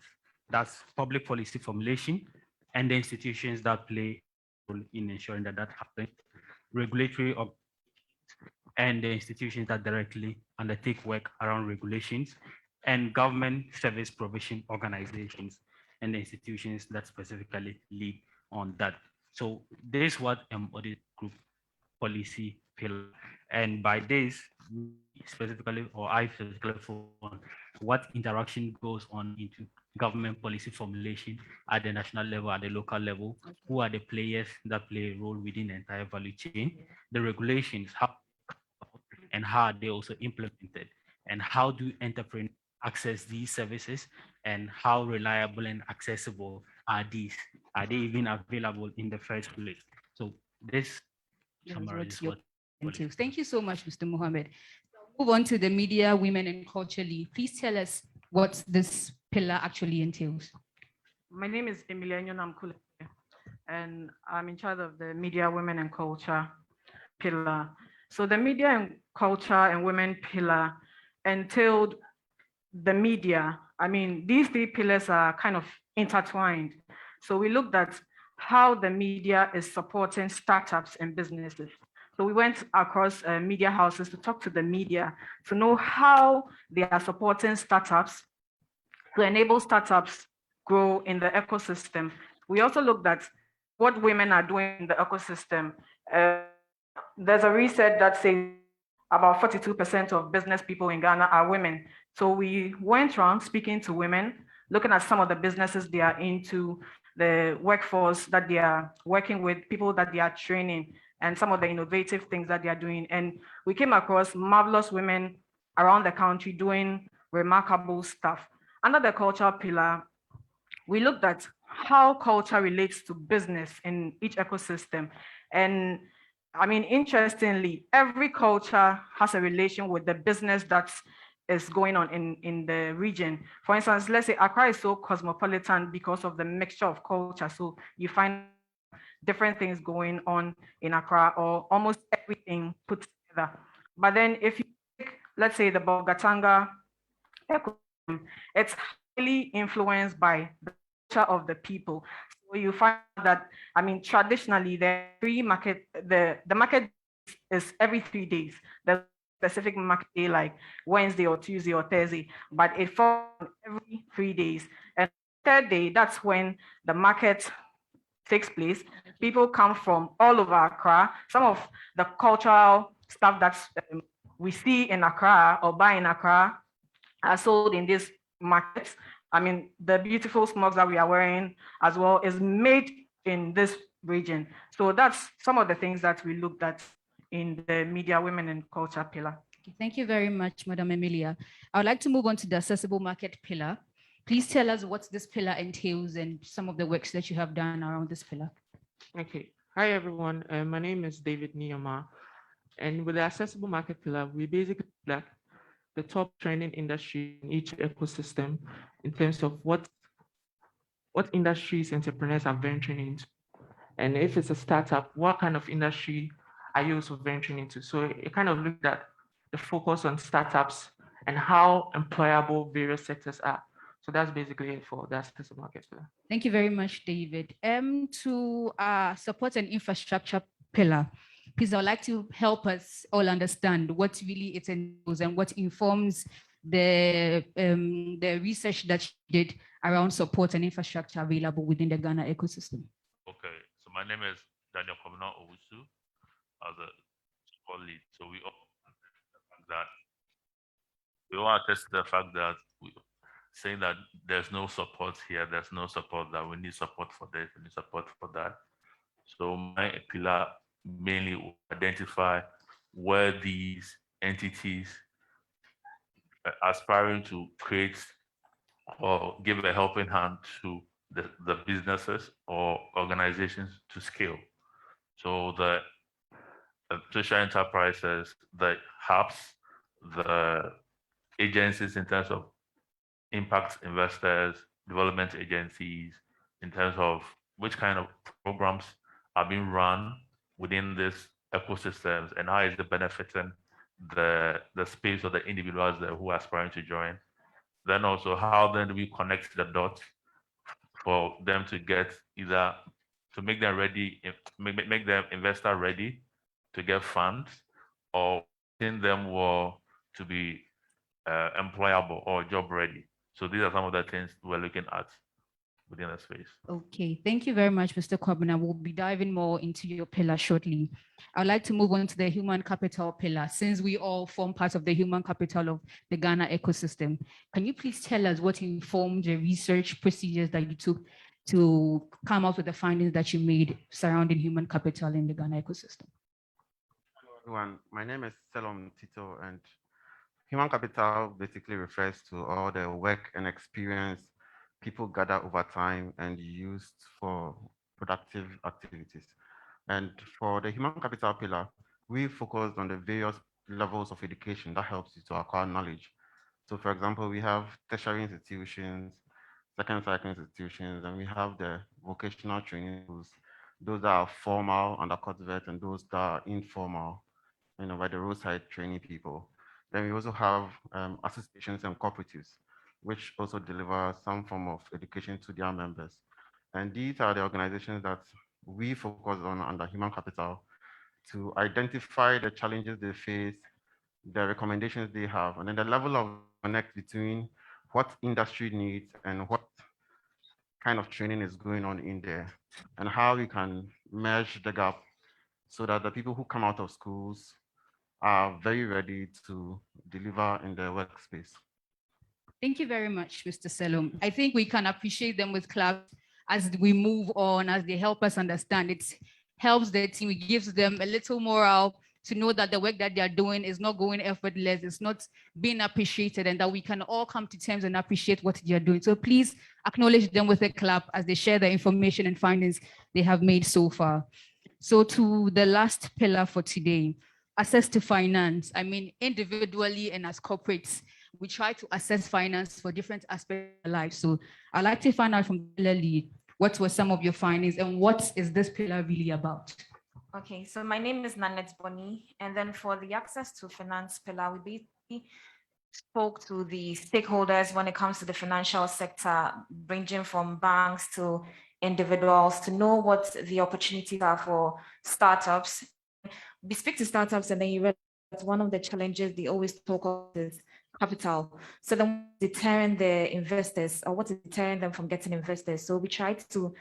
That's public policy formulation and the institutions that play a role in ensuring that happens, regulatory and the institutions that directly undertake work around regulations, and government service provision organizations and the institutions that specifically lead on that. So this is what embodied group policy pillar. And by this, specifically, or I specifically focus on what interaction goes on into government policy formulation at the national level, at the local level, who are the players that play a role within the entire value chain, the regulations, how, and how are they also implemented? And how do entrepreneurs access these services, and how reliable and accessible are these? Are they even available in the first place? So this summarizes what. Thank you so much, Mr. Mohammed. Move on to the media, women and culture lead. Please tell us what this pillar actually entails. My name is Emilia Nyonamkule, and I'm in charge of the media, women and culture pillar. So the media and culture and women pillar entailed the media. I mean, these three pillars are kind of intertwined. So we looked at how the media is supporting startups and businesses. So we went across media houses to talk to the media to know how they are supporting startups to enable startups grow in the ecosystem. We also looked at what women are doing in the ecosystem. There's a research that says about 42% of business people in Ghana are women. So we went around speaking to women, looking at some of the businesses they are into, the workforce that they are working with, people that they are training, and some of the innovative things that they are doing. And we came across marvelous women around the country doing remarkable stuff. Under the culture pillar, we looked at how culture relates to business in each ecosystem. And I mean, interestingly, every culture has a relation with the business that is going on in the region. For instance, let's say Accra is so cosmopolitan because of the mixture of culture. So you find different things going on in Accra, or almost everything put together. But then if you take, let's say, the Bolgatanga ecosystem, it's highly influenced by the culture of the people. So you find that, I mean, traditionally, the market is every 3 days. The specific market day like Wednesday or Tuesday or Thursday, but it falls every 3 days. And third day, that's when the market takes place. People come from all over Accra. Some of the cultural stuff that we see in Accra or buy in Accra are sold in these markets. I mean, the beautiful smocks that we are wearing as well is made in this region. So that's some of the things that we looked at in the media, women and culture pillar. Thank you very much, Madam Emilia. I would like to move on to the accessible market pillar. Please tell us what this pillar entails and some of the works that you have done around this pillar. Okay. Hi, everyone. My name is David Niyama. And with the accessible market pillar, we basically look the top trending industry in each ecosystem in terms of what industries entrepreneurs are venturing into. And if it's a startup, what kind of industry are you also venturing into? So it kind of looked at the focus on startups and how employable various sectors are. So that's basically it for the accessible market pillar. Thank you very much, David. To support an infrastructure pillar, please, I would like to help us all understand what really it entails and what informs the research that you did around support and infrastructure available within the Ghana ecosystem. Okay, so my name is Daniel Komina Owusu as a support lead. So we all attest to the fact that saying that there's no support here, there's no support, that we need support for this, we need support for that. So my pillar mainly will identify where these entities are aspiring to create or give a helping hand to the businesses or organizations to scale. So the social enterprises, the hubs, the agencies in terms of impact investors, development agencies, in terms of which kind of programs are being run within these ecosystems and how is it benefiting the space of the individuals that who are aspiring to join. Then also how then do we connect the dots for them to get either to make them ready, make them investor ready to get funds, or in them were to be employable or job ready. So these are some of the things we're looking at within the space. Okay, thank you very much, Mr. Kwabena. We'll be diving more into your pillar shortly. I'd like to move on to the human capital pillar, since we all form part of the human capital of the Ghana ecosystem. Can you please tell us what informed the research procedures that you took to come up with the findings that you made surrounding human capital in the Ghana ecosystem? Everyone, my name is Selom Tito, and human capital basically refers to all the work and experience people gather over time and used for productive activities. And for the human capital pillar, we focused on the various levels of education that helps you to acquire knowledge. So for example, we have tertiary institutions, second cycle institutions, and we have the vocational training schools. Those that are formal under vet and those that are informal, by the roadside training people. Then we also have associations and cooperatives, which also deliver some form of education to their members. And these are the organizations that we focus on under human capital to identify the challenges they face, the recommendations they have, and then the level of connect between what industry needs and what kind of training is going on in there, and how we can merge the gap so that the people who come out of schools are very ready to deliver in their workspace. Thank you very much, Mr. Selom. I think we can appreciate them with claps as we move on, as they help us understand. It helps the team, it gives them a little morale to know that the work that they're doing is not going effortless, it's not being appreciated, and that we can all come to terms and appreciate what they're doing. So please acknowledge them with a clap as they share the information and findings they have made so far. So to the last pillar for today, access to finance. I mean, individually and as corporates, we try to assess finance for different aspects of life. So I'd like to find out from the pillar lead, what were some of your findings and what is this pillar really about? Okay, so my name is Nanette Boni, and then for the access to finance pillar, we basically spoke to the stakeholders when it comes to the financial sector, ranging from banks to individuals, to know what the opportunities are for startups. We speak to startups and then you realize that one of the challenges they always talk about is capital. So then deterring the investors, or what is deterring them from getting investors. So we tried to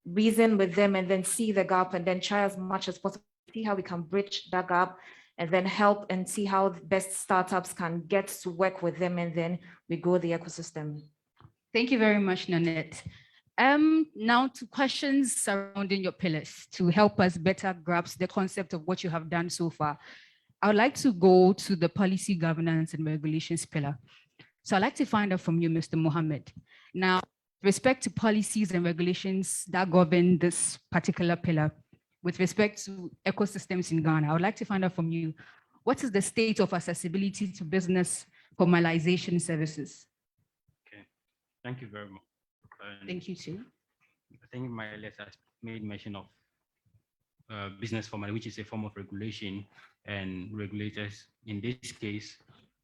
reason with them and then see the gap and then try as much as possible to see how we can bridge that gap and then help and see how the best startups can get to work with them, and then we grow the ecosystem. Thank you very much, Nanette. Now to questions surrounding your pillars to help us better grasp the concept of what you have done so far. I would like to go to the policy governance and regulations pillar. So I'd like to find out from you, Mr. Mohammed. Now, with respect to policies and regulations that govern this particular pillar, with respect to ecosystems in Ghana, I would like to find out from you, what is the state of accessibility to business formalization services? Okay, thank you very much. Thank you too. I think my letter made mention of business formal, which is a form of regulation, and regulators, in this case,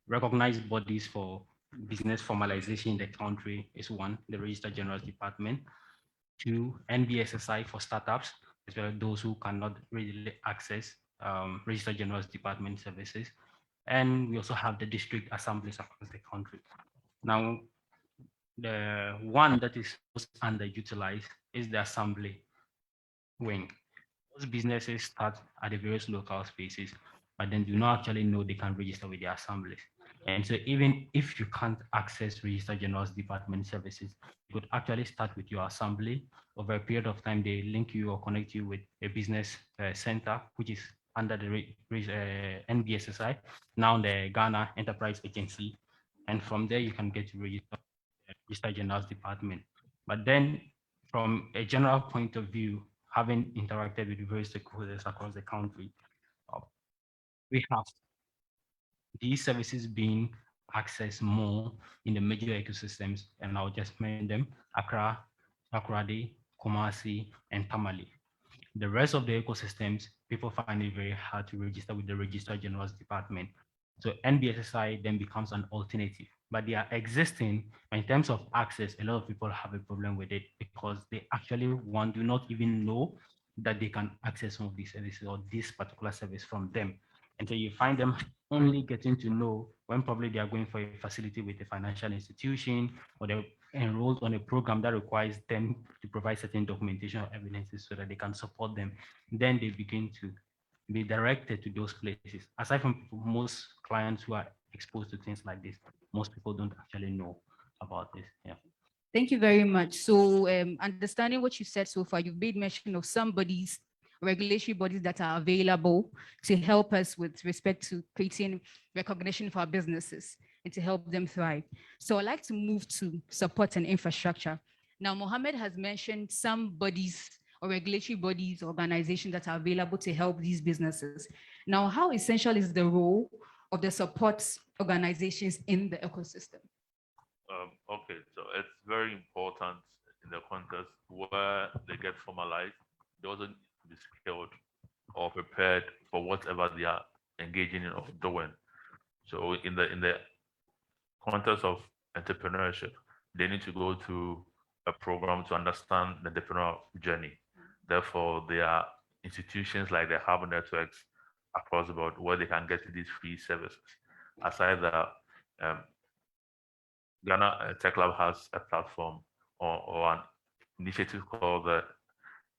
recognized bodies for business formalization in the country is one, the Register General's Department, two, NBSSI for startups, as well as those who cannot readily access Register General's Department services. And we also have the district assemblies across the country. Now, the one that is most underutilized is the assembly wing. Most businesses start at the various local spaces, but then do not actually know they can register with the assemblies. And so even if you can't access Register General's Department services, you could actually start with your assembly. Over a period of time, they link you or connect you with a business center, which is under the NBSSI, now the Ghana Enterprise Agency. And from there, you can get to Register General's Department. But then from a general point of view, having interacted with various stakeholders across the country, we have these services being accessed more in the major ecosystems, and I'll just mention them: Accra, Takoradi, Kumasi, and Tamale. The rest of the ecosystems, people find it very hard to register with the Registrar General's Department. So NBSSI then becomes an alternative, but they are existing. In terms of access, a lot of people have a problem with it because they actually do not even know that they can access some of these services or this particular service from them. And so you find them only getting to know when probably they are going for a facility with a financial institution, or they're enrolled on a program that requires them to provide certain documentation or evidences so that they can support them. Then they begin to be directed to those places. Aside from most clients who are exposed to things like this, most people don't actually know about this. Yeah. Thank you very much. So understanding what you said so far, you've made mention of some bodies regulatory bodies that are available to help us with respect to creating recognition for our businesses and to help them thrive. So I'd like to move to support and infrastructure. Now, Mohammed has mentioned some bodies or regulatory bodies, organizations that are available to help these businesses. Now, how essential is the role of the support organizations in the ecosystem? Okay, so it's very important in the context where they get formalized. They also need to be skilled or prepared for whatever they are engaging in or doing. So in the context of entrepreneurship, they need to go through a program to understand the entrepreneurial journey. Therefore, there are institutions like the hub networks across the board where they can get these free services. Aside that, Ghana Tech Lab has a platform or an initiative called the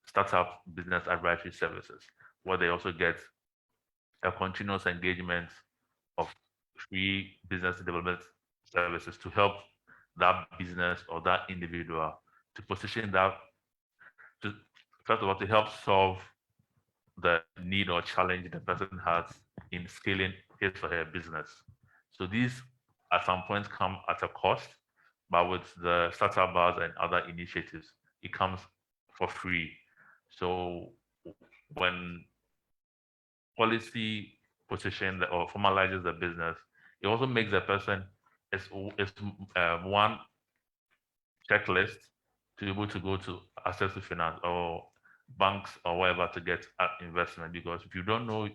Startup Business Advisory Services, where they also get a continuous engagement of free business development services to help that business or that individual to position that, to, first of all, to help solve the need or challenge the person has in scaling his or her business. So these at some point come at a cost, but with the startup bars and other initiatives, it comes for free. So when policy position or formalizes the business, it also makes the person is one checklist to be able to go to access to finance or banks or wherever to get investment, because if you don't know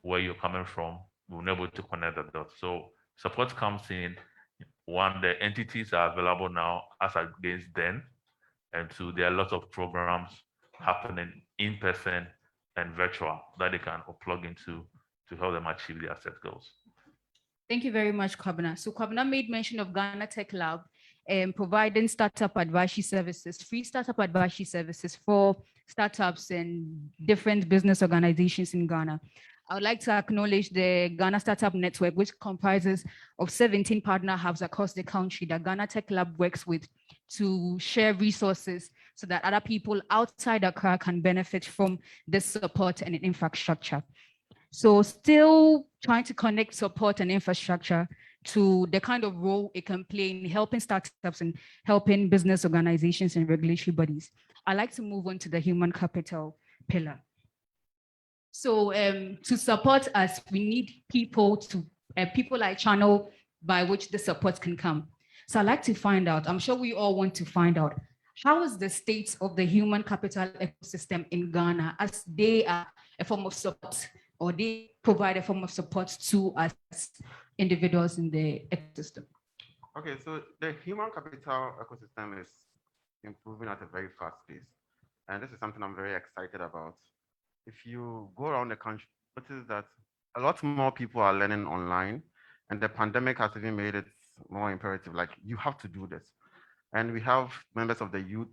where you're coming from, you're not able to connect the dots. So support comes in, one, the entities are available now as against then, and two, there are lots of programs happening in person and virtual that they can plug into to help them achieve their set goals. Thank you very much, Kwabena. So Kwabena made mention of Ghana Tech Lab providing startup advisory services, free startup advisory services for startups and different business organizations in Ghana. I would like to acknowledge the Ghana Startup Network, which comprises of 17 partner hubs across the country that Ghana Tech Lab works with to share resources so that other people outside Accra can benefit from this support and infrastructure. So still trying to connect support and infrastructure to the kind of role it can play in helping startups and helping business organizations and regulatory bodies. I'd like to move on to the human capital pillar. So to support us, we need people like channel by which the support can come. So I'd like to find out, I'm sure we all want to find out, how is the state of the human capital ecosystem in Ghana as they are a form of support, or they provide a form of support to us individuals in the ecosystem? Okay, so the human capital ecosystem is improving at a very fast pace. And this is something I'm very excited about. If you go around the country, notice that a lot more people are learning online, and the pandemic has even made it more imperative, like you have to do this. And we have members of the youth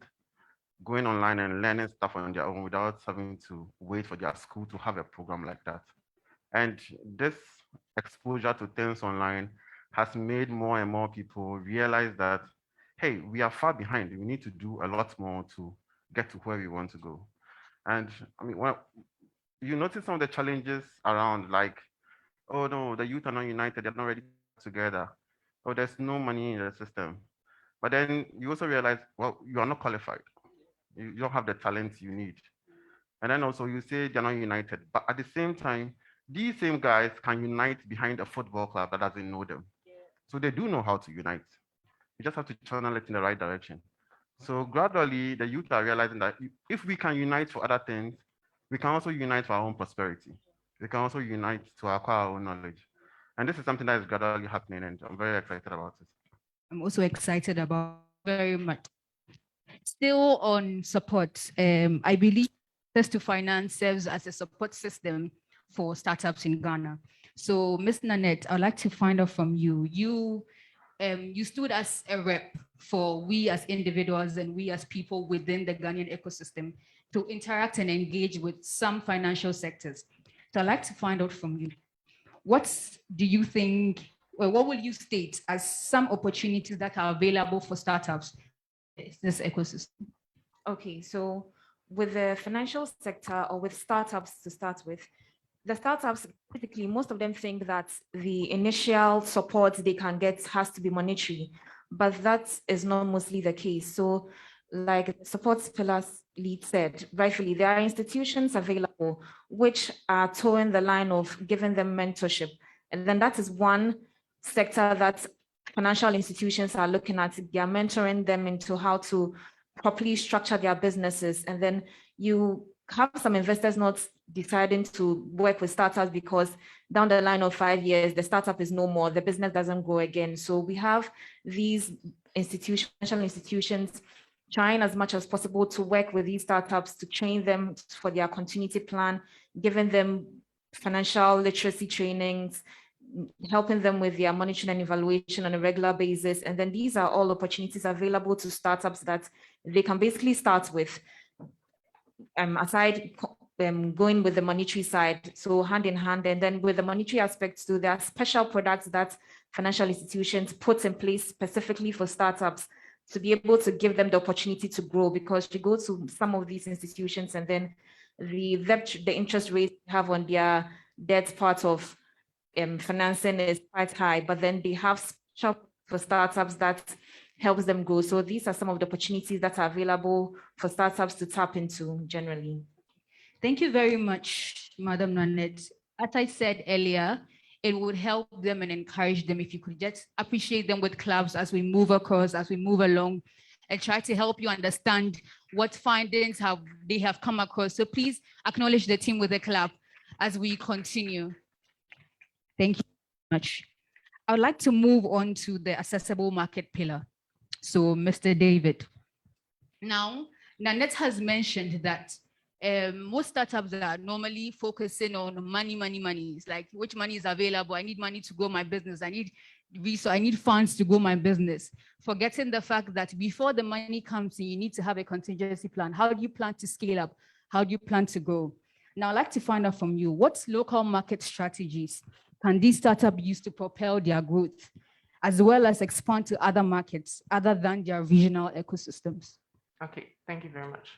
going online and learning stuff on their own without having to wait for their school to have a program like that. And this exposure to things online has made more and more people realize that, hey, we are far behind. We need to do a lot more to get to where we want to go. And I mean, well, you notice some of the challenges around, like, oh no, the youth are not united, they're not ready together. Oh, there's no money in the system. But then you also realize, well, you are not qualified. You don't have the talent you need. And then also you say they're not united. But at the same time, these same guys can unite behind a football club that doesn't know them. So they do know how to unite. You just have to channel it in the right direction. So gradually, the youth are realizing that if we can unite for other things, we can also unite for our own prosperity. We can also unite to acquire our own knowledge. And this is something that is gradually happening, and I'm very excited about it. I'm also excited about very much. Still on support, I believe access to finance serves as a support system for startups in Ghana. So Ms. Nanette, I'd like to find out from you. You stood as a rep for we as individuals and we as people within the Ghanaian ecosystem to interact and engage with some financial sectors. So I'd like to find out from you, what do you think, or what will you state as some opportunities that are available for startups in this ecosystem? Okay, so with the financial sector or with startups to start with, the startups, typically, most of them think that the initial support they can get has to be monetary, but that is not mostly the case. So, like support pillars lead said, rightfully, there are institutions available which are towing the line of giving them mentorship. And then that is one sector that financial institutions are looking at. They are mentoring them into how to properly structure their businesses. And then you have some investors not deciding to work with startups because down the line of 5 years, the startup is no more, the business doesn't grow again. So we have these financial institutions trying as much as possible to work with these startups to train them for their continuity plan, giving them financial literacy trainings, helping them with their monitoring and evaluation on a regular basis. And then these are all opportunities available to startups that they can basically start with, aside going with the monetary side, so hand in hand. And then with the monetary aspects too, there are special products that financial institutions put in place specifically for startups to be able to give them the opportunity to grow, because you go to some of these institutions and then the interest rate they have on their debt part of financing is quite high, but then they have special for startups that helps them grow. So these are some of the opportunities that are available for startups to tap into generally. Thank you very much, Madam Nanette. As I said earlier, it would help them and encourage them if you could just appreciate them with claps as we move across, as we move along, and try to help you understand what findings they have come across. So please acknowledge the team with a clap as we continue. Thank you very much. I would like to move on to the accessible market pillar. So, Mr. David. Now, Nanette has mentioned that most startups are normally focusing on money. It's like, which money is available? I need money to grow my business. I need funds to grow my business. Forgetting the fact that before the money comes in, you need to have a contingency plan. How do you plan to scale up? How do you plan to grow? Now, I'd like to find out from you, what local market strategies can these startups use to propel their growth, as well as expand to other markets other than their regional ecosystems? Okay, thank you very much.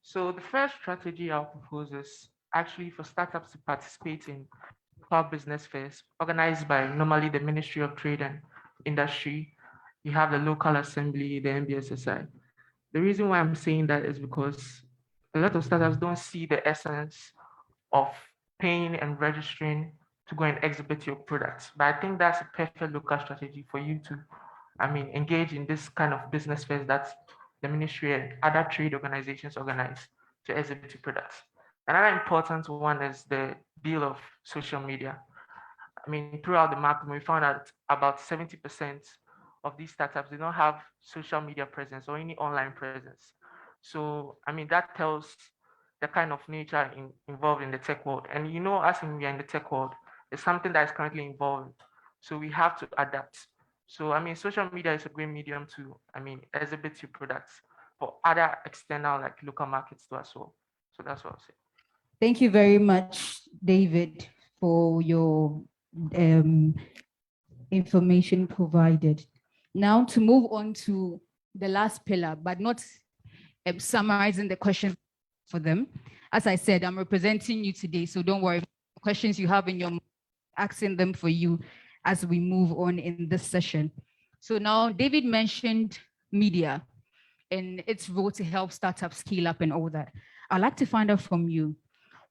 So the first strategy I'll propose is actually for startups to participate in local business fairs organized by normally the Ministry of Trade and Industry. You have the local assembly, the MBSSI. The reason why I'm saying that is because a lot of startups don't see the essence of paying and registering to go and exhibit your products. But I think that's a perfect local strategy for you to, engage in this kind of business fairs that the ministry and other trade organizations organize to exhibit your products. Another important one is the deal of social media. Throughout the mapping, we found out about 70% of these startups, they don't have social media presence or any online presence. So, that tells the kind of nature involved in the tech world. And as we are in the tech world, it's something that is currently evolving. So we have to adapt. So, social media is a great medium to, exhibit your products for other external, like local markets too as well. So that's what I'll say. Thank you very much, David, for your information provided. Now to move on to the last pillar, but not summarizing the question for them. As I said, I'm representing you today, so don't worry. Questions you have in your mind, asking them for you as we move on in this session. So now David mentioned media and its role to help startups scale up and all that. I'd like to find out from you,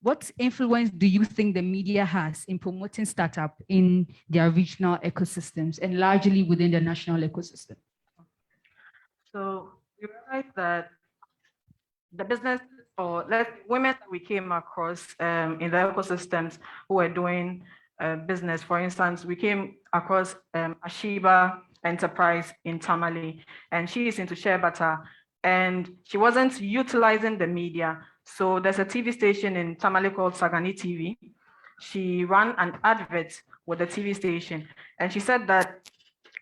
what influence do you think the media has in promoting startup in their regional ecosystems and largely within the national ecosystem? So you realize that the business or women that we came across in the ecosystems who were doing business, for instance, we came across Ashiba Enterprise in Tamale, and she is into shea butter, and she wasn't utilizing the media. So there's a TV station in Tamale called Sagani TV. She ran an advert with the TV station, and she said that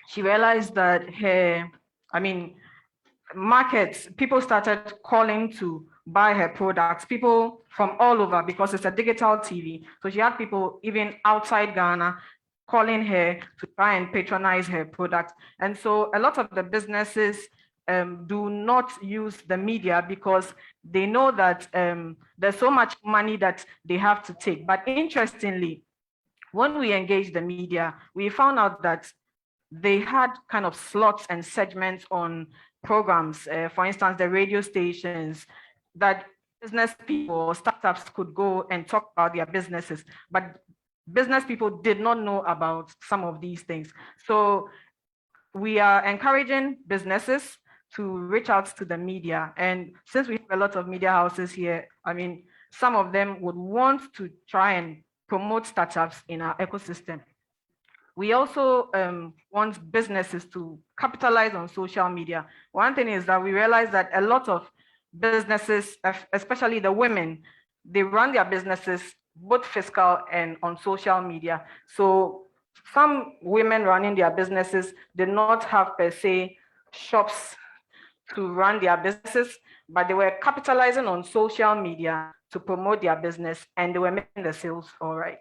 she realized that markets, people started calling to buy her products, people from all over, because it's a digital TV. So she had people even outside Ghana calling her to try and patronize her product. And so a lot of the businesses do not use the media because they know that there's so much money that they have to take. But interestingly, when we engaged the media, we found out that they had kind of slots and segments on programs, for instance, the radio stations, that business people or startups could go and talk about their businesses, but business people did not know about some of these things. So we are encouraging businesses to reach out to the media. And since we have a lot of media houses here, I mean, some of them would want to try and promote startups in our ecosystem. We also want businesses to capitalize on social media. One thing is that we realize that a lot of businesses, especially the women, they run their businesses both fiscal and on social media. So some women running their businesses did not have per se shops to run their businesses, but they were capitalizing on social media to promote their business, and they were making the sales all right.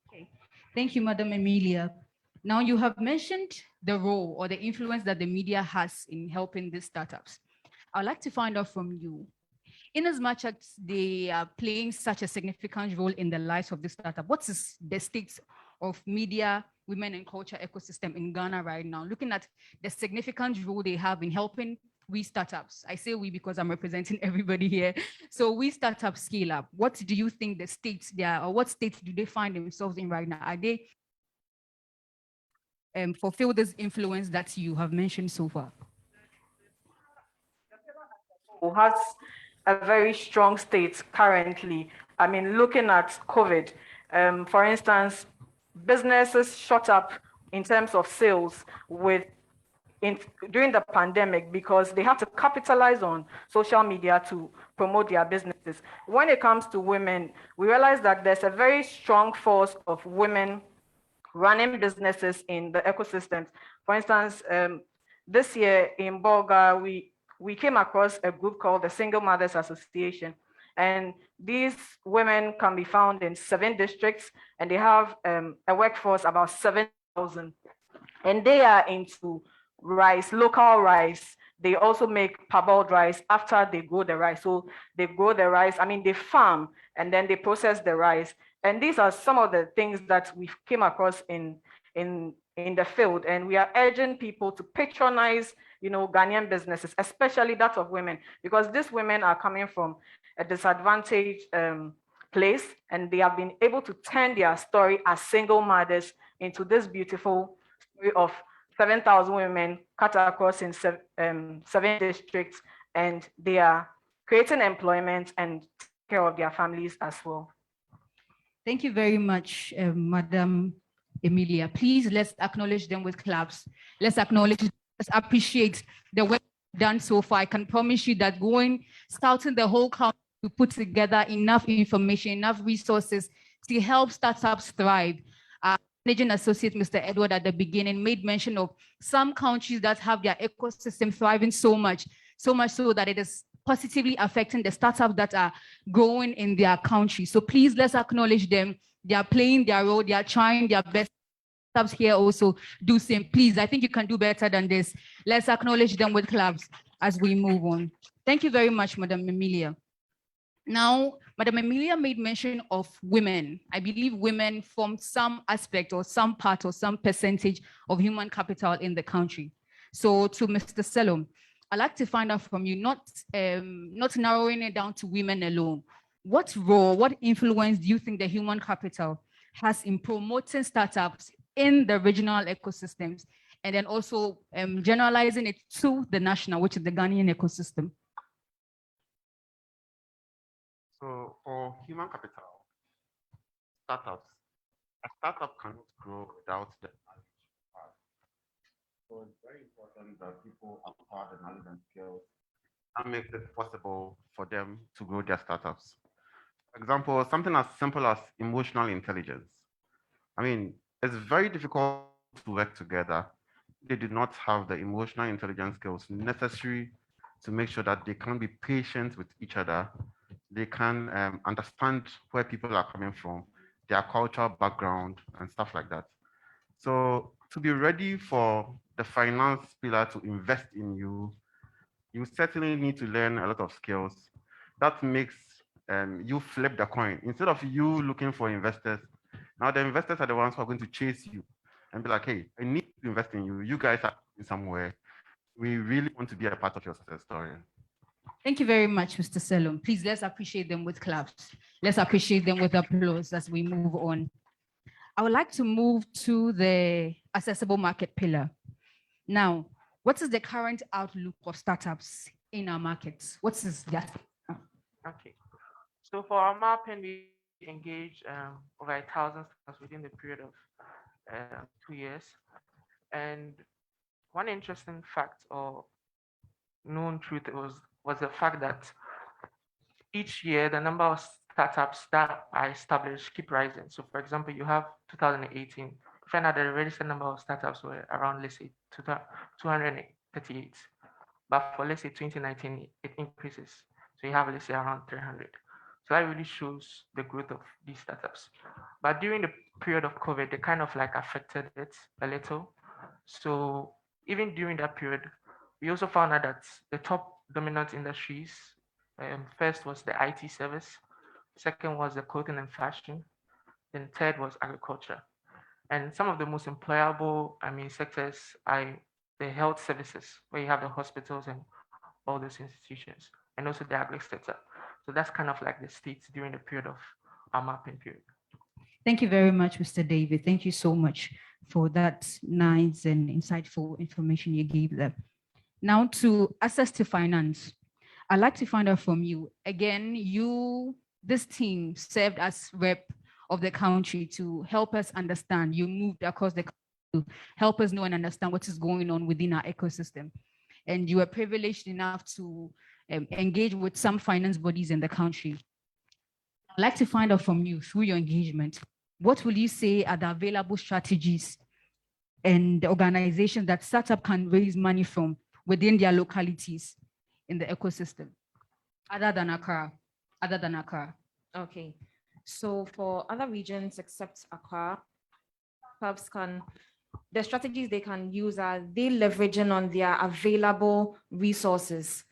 Okay. Thank you, Madam Emilia. Now you have mentioned the role or the influence that the media has in helping these startups. I'd like to find out from you, in as much as they are playing such a significant role in the lives of the startup, what is the state of media, women and culture ecosystem in Ghana right now, looking at the significant role they have in helping we startups? I say we because I'm representing everybody here. So we startups scale up. What do you think the states they are, or what states do they find themselves in right now? Are they fulfill this influence that you have mentioned so far? Who has a very strong state currently. I mean, looking at COVID, for instance, businesses shot up in terms of sales during the pandemic because they have to capitalize on social media to promote their businesses. When it comes to women, we realize that there's a very strong force of women running businesses in the ecosystems. For instance, this year in Bolga, we came across a group called the Single Mothers Association. And these women can be found in 7 districts, and they have a workforce about 7,000. And they are into rice, local rice. They also make parboiled rice after they grow the rice. So they grow the rice, I mean, they farm, and then they process the rice. And these are some of the things that we've came across in the field. And we are urging people to patronize, Ghanaian businesses, especially that of women, because these women are coming from a disadvantaged place, and they have been able to turn their story as single mothers into this beautiful story of 7,000 women cut across in 7 districts, and they are creating employment and taking care of their families as well. Thank you very much, Madam Emilia. Please, let's acknowledge them with claps. Let's appreciate the work done so far. I can promise you that starting the whole country to put together enough information, enough resources to help startups thrive. Managing associate Mr. Edward at the beginning made mention of some countries that have their ecosystem thriving so much so that it is positively affecting the startups that are growing in their country. So please, let's acknowledge them. They are playing their role. They are trying their best. Startups here also do same. Please, I think you can do better than this. Let's acknowledge them with claps as we move on. Thank you very much, Madam Emilia. Now, Madam Emilia made mention of women. I believe women form some aspect or some part or some percentage of human capital in the country. So to Mr. Selom, I'd like to find out from you, not narrowing it down to women alone. What role, what influence do you think the human capital has in promoting startups in the regional ecosystems, and then also generalizing it to the national, which is the Ghanaian ecosystem? So for human capital, startups, a startup cannot grow without the knowledge part. So it's very important that people acquire the knowledge and skills that makes it possible for them to grow their startups. For example, something as simple as emotional intelligence. I mean, it's very difficult to work together. They do not have the emotional intelligence skills necessary to make sure that they can be patient with each other. They can understand where people are coming from, their cultural background and stuff like that. So to be ready for the finance pillar to invest in you, you certainly need to learn a lot of skills. That makes you flip the coin. Instead of you looking for investors, now the investors are the ones who are going to chase you and be like, hey, I need to invest in you. You guys are somewhere. We really want to be a part of your success story. Thank you very much, Mr. Selom. Please, let's appreciate them with claps. Let's appreciate them with applause as we move on. I would like to move to the accessible market pillar. Now, what is the current outlook of startups in our markets? What is that? Okay. So for our mapping, we engaged over 1,000 startups within the period of 2 years. And one interesting fact or known truth was the fact that each year the number of startups that are established keep rising. So for example, you have 2018, you find out that the registered number of startups were around, let's say, 238. But for, let's say, 2019, it increases. So you have, let's say, around 300. So that really shows the growth of these startups. But during the period of COVID, they kind of like affected it a little. So even during that period, we also found out that the top dominant industries, first was the IT service, second was the clothing and fashion, then third was agriculture. And some of the most employable, sectors are the health services, where you have the hospitals and all those institutions, and also the agri sector. So that's kind of like the states during the period of our mapping period. Thank you very much, Mr. David. Thank you so much for that nice and insightful information you gave them. Now to access to finance. I'd like to find out from you, again, this team served as rep of the country to help us understand. You moved across the country to help us know and understand what is going on within our ecosystem. And you were privileged enough to engage with some finance bodies in the country. I'd like to find out from you through your engagement, what will you say are the available strategies and the organizations that startup can raise money from within their localities in the ecosystem, other than Accra? Okay, so for other regions except Accra, clubs the strategies they can use are they leveraging on their available resources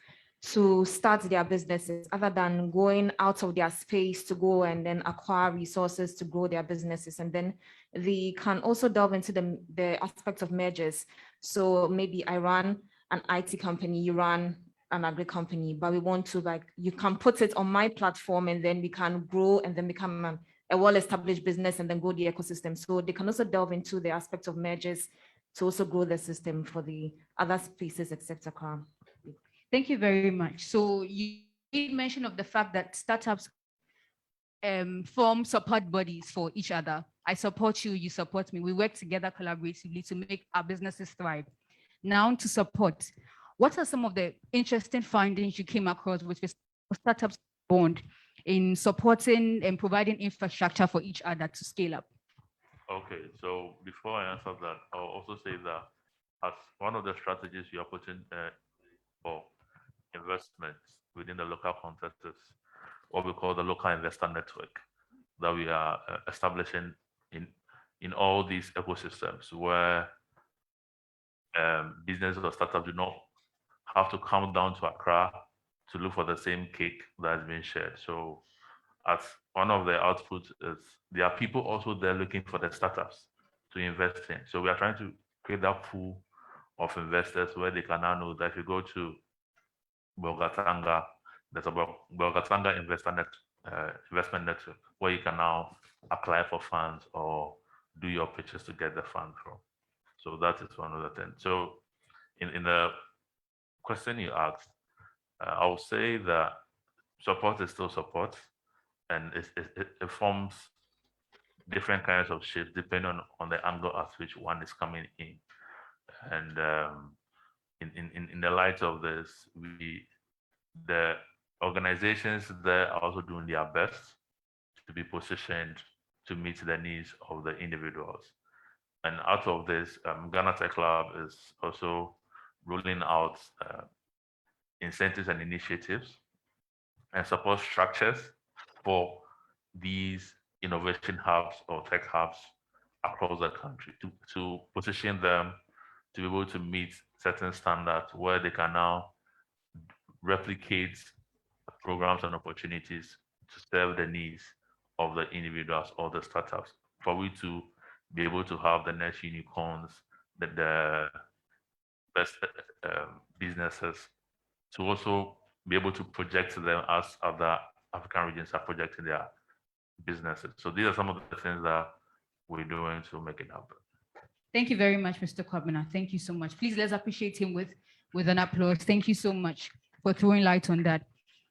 to start their businesses, other than going out of their space to go and then acquire resources to grow their businesses. And then they can also delve into the aspect of mergers. So maybe I run an IT company, you run an agri company, but we want to you can put it on my platform and then we can grow and then become a well-established business and then grow the ecosystem. So they can also delve into the aspect of mergers to also grow the system for the other spaces except Accra. Thank you very much. So you made mention of the fact that startups form support bodies for each other. I support you, you support me. We work together collaboratively to make our businesses thrive. Now to support, what are some of the interesting findings you came across with startups bond in supporting and providing infrastructure for each other to scale up? Okay, so before I answer that, I'll also say that as one of the strategies we are putting for investments within the local context is what we call the local investor network that we are establishing in all these ecosystems where businesses or startups do not have to come down to Accra to look for the same cake that has been shared. So as one of the outputs is there are people also there looking for the startups to invest in. So we are trying to create that pool of investors where they can now know that if you go to Bogatanga, there's a Bogatanga investment network where you can now apply for funds or do your pitches to get the fund from. So that is one of the things. So in the question you asked, I would say that support is still support, and it forms different kinds of shapes depending on the angle at which one is coming in. And in the light of this, the organizations there are also doing their best to be positioned to meet the needs of the individuals. And out of this, Ghana Tech Lab is also rolling out incentives and initiatives and support structures for these innovation hubs or tech hubs across the country to position them to be able to meet certain standards where they can now replicate programs and opportunities to serve the needs of the individuals or the startups, for we to be able to have the next unicorns, the best businesses, to also be able to project them as other African regions are projecting their businesses. So these are some of the things that we're doing to make it happen. Thank you very much, Mr. Kwabena. Thank you so much. Please let's appreciate him with an applause. Thank you so much for throwing light on that.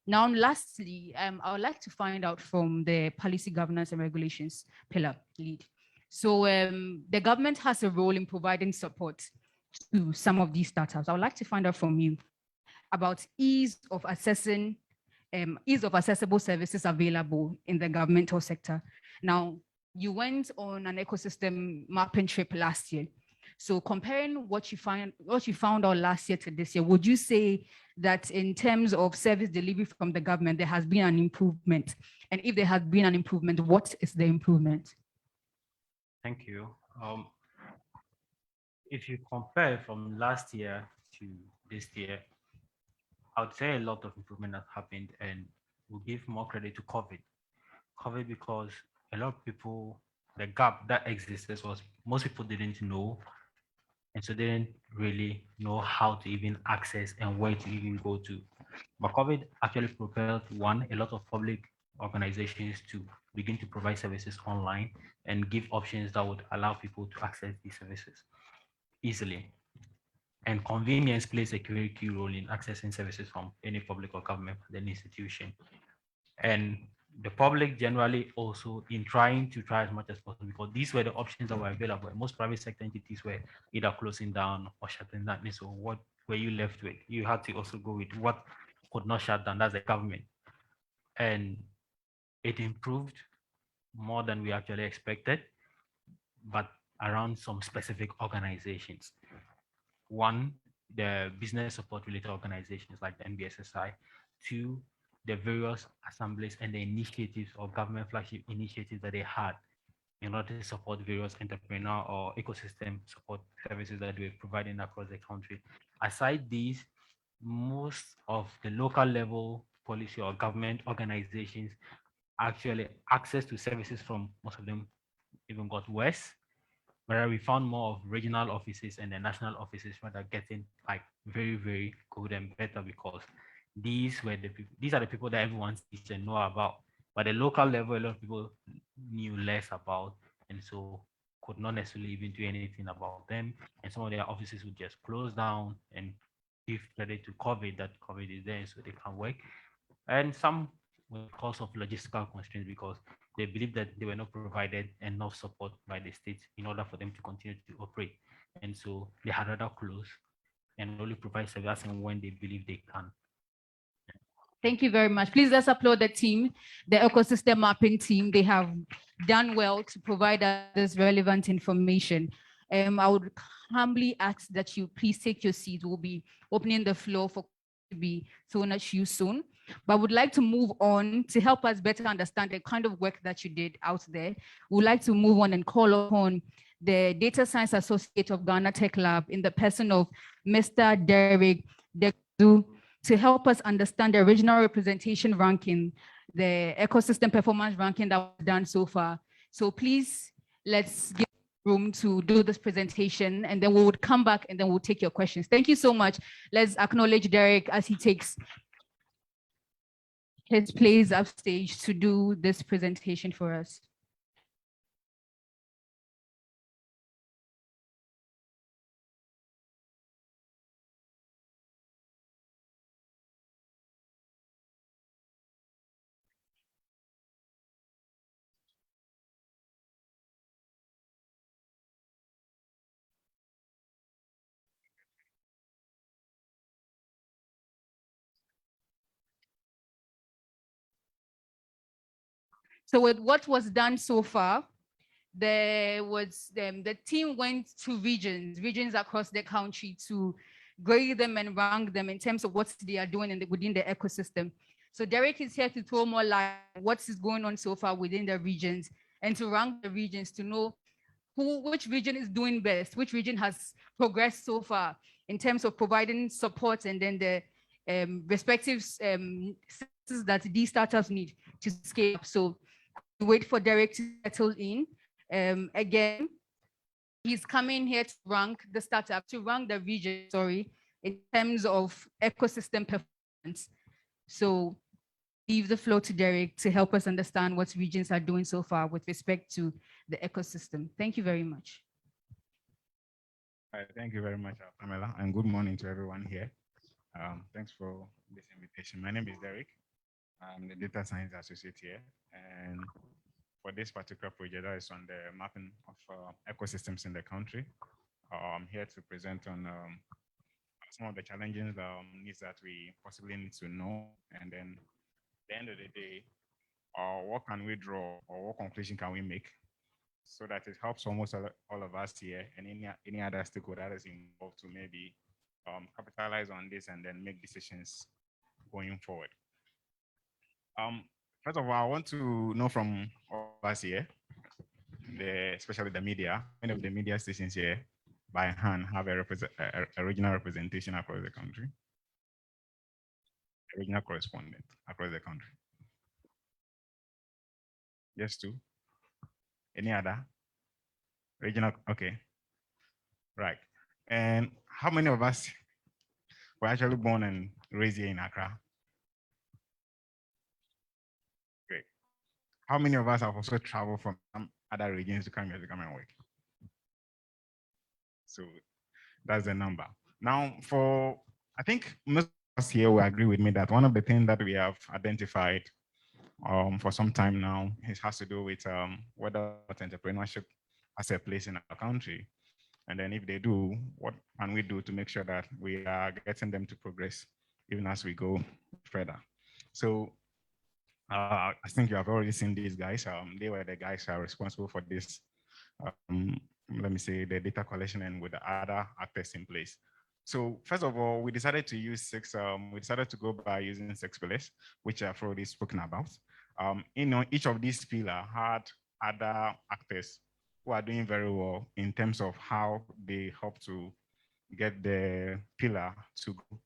Now, lastly, I would like to find out from the policy governance and regulations pillar lead. So the government has a role in providing support to some of these startups. I would like to find out from you about ease of accessible services available in the governmental sector. Now, you went on an ecosystem mapping trip last year. So comparing what you found out last year to this year, would you say that in terms of service delivery from the government, there has been an improvement? And if there has been an improvement, what is the improvement? Thank you. If you compare from last year to this year, I would say a lot of improvement has happened, and we'll give more credit to COVID. COVID, because a lot of people, the gap that existed was most people didn't know, and so they didn't really know how to even access and where to even go to. But COVID actually propelled a lot of public organizations to begin to provide services online and give options that would allow people to access these services easily. And convenience plays a very key role in accessing services from any public or government institution. And the public generally also in trying as much as possible, because these were the options that were available. Most private sector entities were either closing down or shutting down. So what were you left with? You had to also go with what could not shut down, that's the government. And it improved more than we actually expected, but around some specific organizations. One, the business support related organizations like the NBSSI. Two, the various assemblies and the initiatives or government flagship initiatives that they had in order to support various entrepreneurial or ecosystem support services that we're providing across the country. Aside these, most of the local level policy or government organizations actually access to services from most of them even got worse, where we found more of regional offices and the national offices that are getting like very, very good and better, because these are the people that everyone sees and know about. But the local level, a lot of people knew less about, and so could not necessarily even do anything about them. And some of their offices would just close down and give credit to COVID, that COVID is there, so they can work. And some because of logistical constraints, because they believe that they were not provided enough support by the state in order for them to continue to operate. And so they had rather close and only provide service and when they believe they can. Thank you very much. Please let's applaud the team, the ecosystem mapping team. They have done well to provide us this relevant information. I would humbly ask that you please take your seat. We'll be opening the floor for to be thrown at you soon. But I would like to move on to help us better understand the kind of work that you did out there. We'd like to move on and call upon the Data Science Associate of Ghana Tech Lab in the person of Mr. Derek Deku, to help us understand the regional representation ranking, the ecosystem performance ranking that was done so far. So please, let's give room to do this presentation, and then we would come back and then we'll take your questions. Thank you so much. Let's acknowledge Derek as he takes his place upstage to do this presentation for us. So with what was done so far, there was the team went to regions across the country to grade them and rank them in terms of what they are doing within the ecosystem. So Derek is here to throw more light on what is going on so far within the regions and to rank the regions to know which region is doing best, which region has progressed so far in terms of providing support and then the respective services that these startups need to scale up. So we wait for Derek to settle in. Again, he's coming here to rank the startup, to rank the region, in terms of ecosystem performance. So leave the floor to Derek to help us understand what regions are doing so far with respect to the ecosystem. Thank you very much. Thank you very much, Pamela, and good morning to everyone here. Thanks for this invitation. My name is Derek. I'm the data science associate here, and for this particular project that is on the mapping of ecosystems in the country, I'm here to present on some of the challenges needs that we possibly need to know, and then at the end of the day, what can we draw or what conclusion can we make so that it helps almost all of us here and any other stakeholder that is involved to maybe capitalize on this and then make decisions going forward. First of all, I want to know from all of us here, especially the media, many of the media stations here by hand have a regional representation across the country, a regional correspondent across the country. Just two. Any other? Regional, okay. Right. And how many of us were actually born and raised here in Accra? Great. How many of us have also traveled from some other regions to come here to come and work? So that's the number. Now, I think most of us here will agree with me that one of the things that we have identified for some time now, it has to do with whether entrepreneurship has a place in our country. And then if they do, what can we do to make sure that we are getting them to progress even as we go further? So I think you have already seen these guys. They were the guys who are responsible for this, let me say, the data collection and with the other actors in place. So first of all, we decided to use we decided to go by using 6 pillars, which I've already spoken about. Each of these pillars had other actors who are doing very well in terms of how they help to get the pillar to go.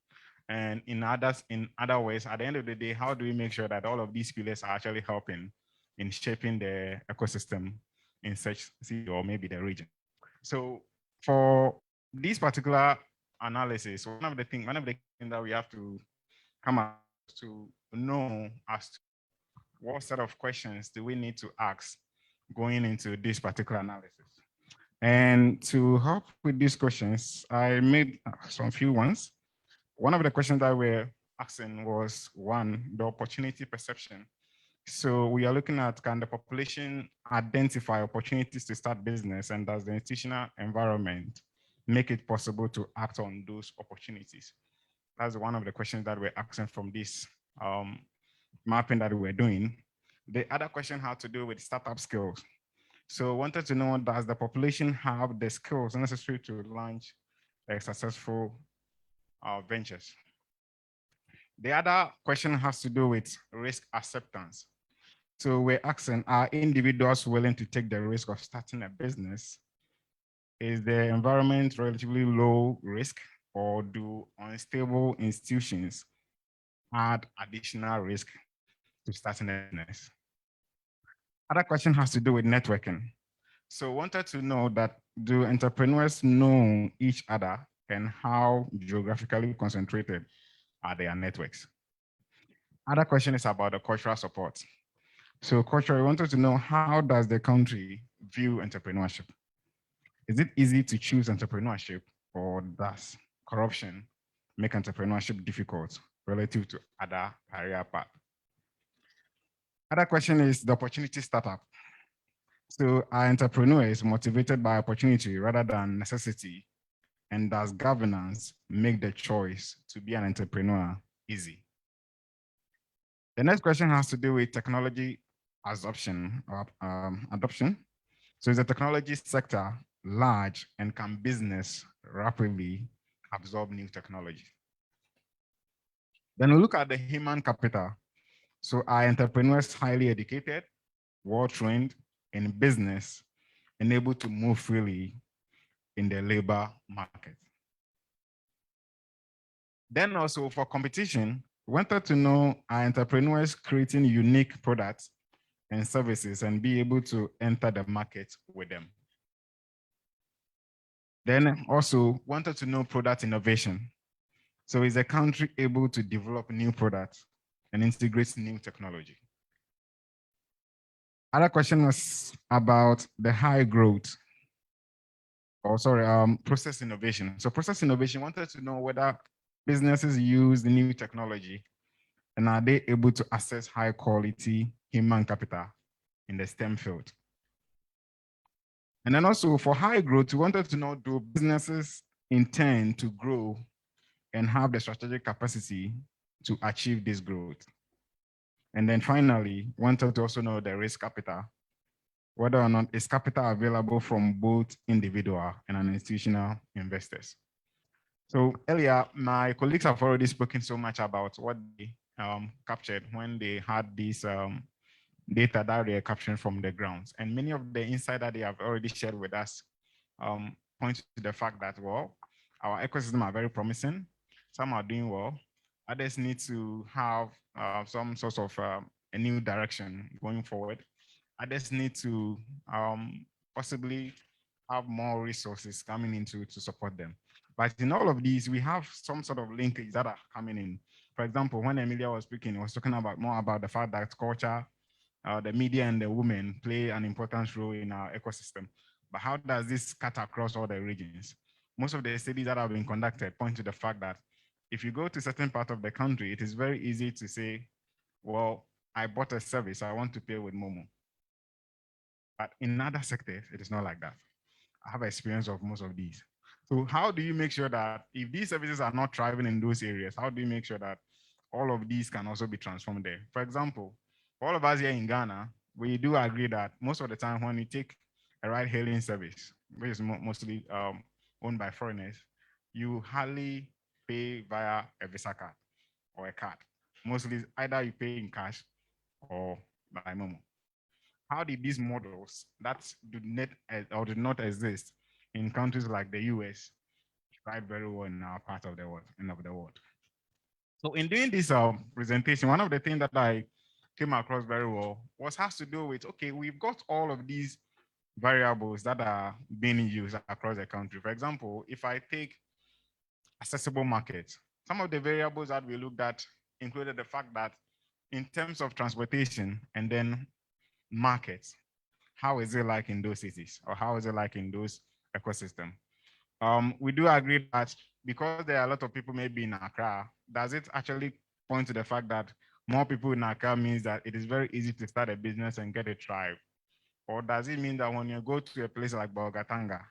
And in other ways, at the end of the day, how do we make sure that all of these pillars are actually helping in shaping the ecosystem in such city or maybe the region? So for this particular analysis, one of the things that we have to come up to know as to what set of questions do we need to ask going into this particular analysis. And to help with these questions, I made some few ones. One of the questions that we're asking was one, the opportunity perception. So we are looking at, can the population identify opportunities to start business, and does the institutional environment make it possible to act on those opportunities? That's one of the questions that we're asking from this mapping that we're doing. The other question had to do with startup skills. So wanted to know, does the population have the skills necessary to launch a successful ventures? The other question has to do with risk acceptance. So we're asking, are individuals willing to take the risk of starting a business? Is the environment relatively low risk, or do unstable institutions add additional risk to starting a business? Other question has to do with networking. So wanted to know that, do entrepreneurs know each other, and how geographically concentrated are their networks? Other question is about the cultural support. So culture, we wanted to know, how does the country view entrepreneurship? Is it easy to choose entrepreneurship, or does corruption make entrepreneurship difficult relative to other career paths? Other question is the opportunity startup. So are entrepreneurs motivated by opportunity rather than necessity? And does governance make the choice to be an entrepreneur easy? The next question has to do with technology adoption. So is the technology sector large, and can business rapidly absorb new technology? Then we look at the human capital. So are entrepreneurs highly educated, well-trained in business, and able to move freely in the labor market? Then also for competition, we wanted to know are entrepreneurs creating unique products and services and be able to enter the market with them. Then also wanted to know product innovation. So is the country able to develop new products and integrate new technology? Other question was about the high growth, process innovation. So process innovation wanted to know whether businesses use the new technology and are they able to access high quality human capital in the STEM field? And then also for high growth, we wanted to know, do businesses intend to grow and have the strategic capacity to achieve this growth? And then finally, wanted to also know the risk capital, whether or not is capital available from both individual and an institutional investors. So earlier, my colleagues have already spoken so much about what they captured when they had this data that they are capturing from the grounds. And many of the insight that they have already shared with us point to the fact that, well, our ecosystem are very promising. Some are doing well. Others need to have some sort of a new direction going forward. Others need to possibly have more resources coming into to support them. But in all of these, we have some sort of linkage that are coming in. For example, when Emilia was speaking, he was talking about more about the fact that culture, the media and the women play an important role in our ecosystem. But how does this cut across all the regions? Most of the studies that have been conducted point to the fact that if you go to certain part of the country, it is very easy to say, well, I bought a service, I want to pay with Momo. But in other sectors, it is not like that. I have experience of most of these. So how do you make sure that if these services are not thriving in those areas, how do you make sure that all of these can also be transformed there? For example, all of us here in Ghana, we do agree that most of the time when you take a ride-hailing service, which is mostly owned by foreigners, you hardly pay via a Visa card or a card. Mostly either you pay in cash or by Momo. How did these models that do not exist in countries like the US thrive very well in our part of the world? So in doing this presentation, one of the things that I came across very well has to do with, okay, we've got all of these variables that are being used across the country. For example, if I take accessible markets, some of the variables that we looked at included the fact that in terms of transportation and then markets, how is it like in those cities or how is it like in those ecosystems? We do agree that because there are a lot of people maybe in Accra, does it actually point to the fact that more people in Accra means that it is very easy to start a business and get a tribe? Or does it mean that when you go to a place like Bolgatanga,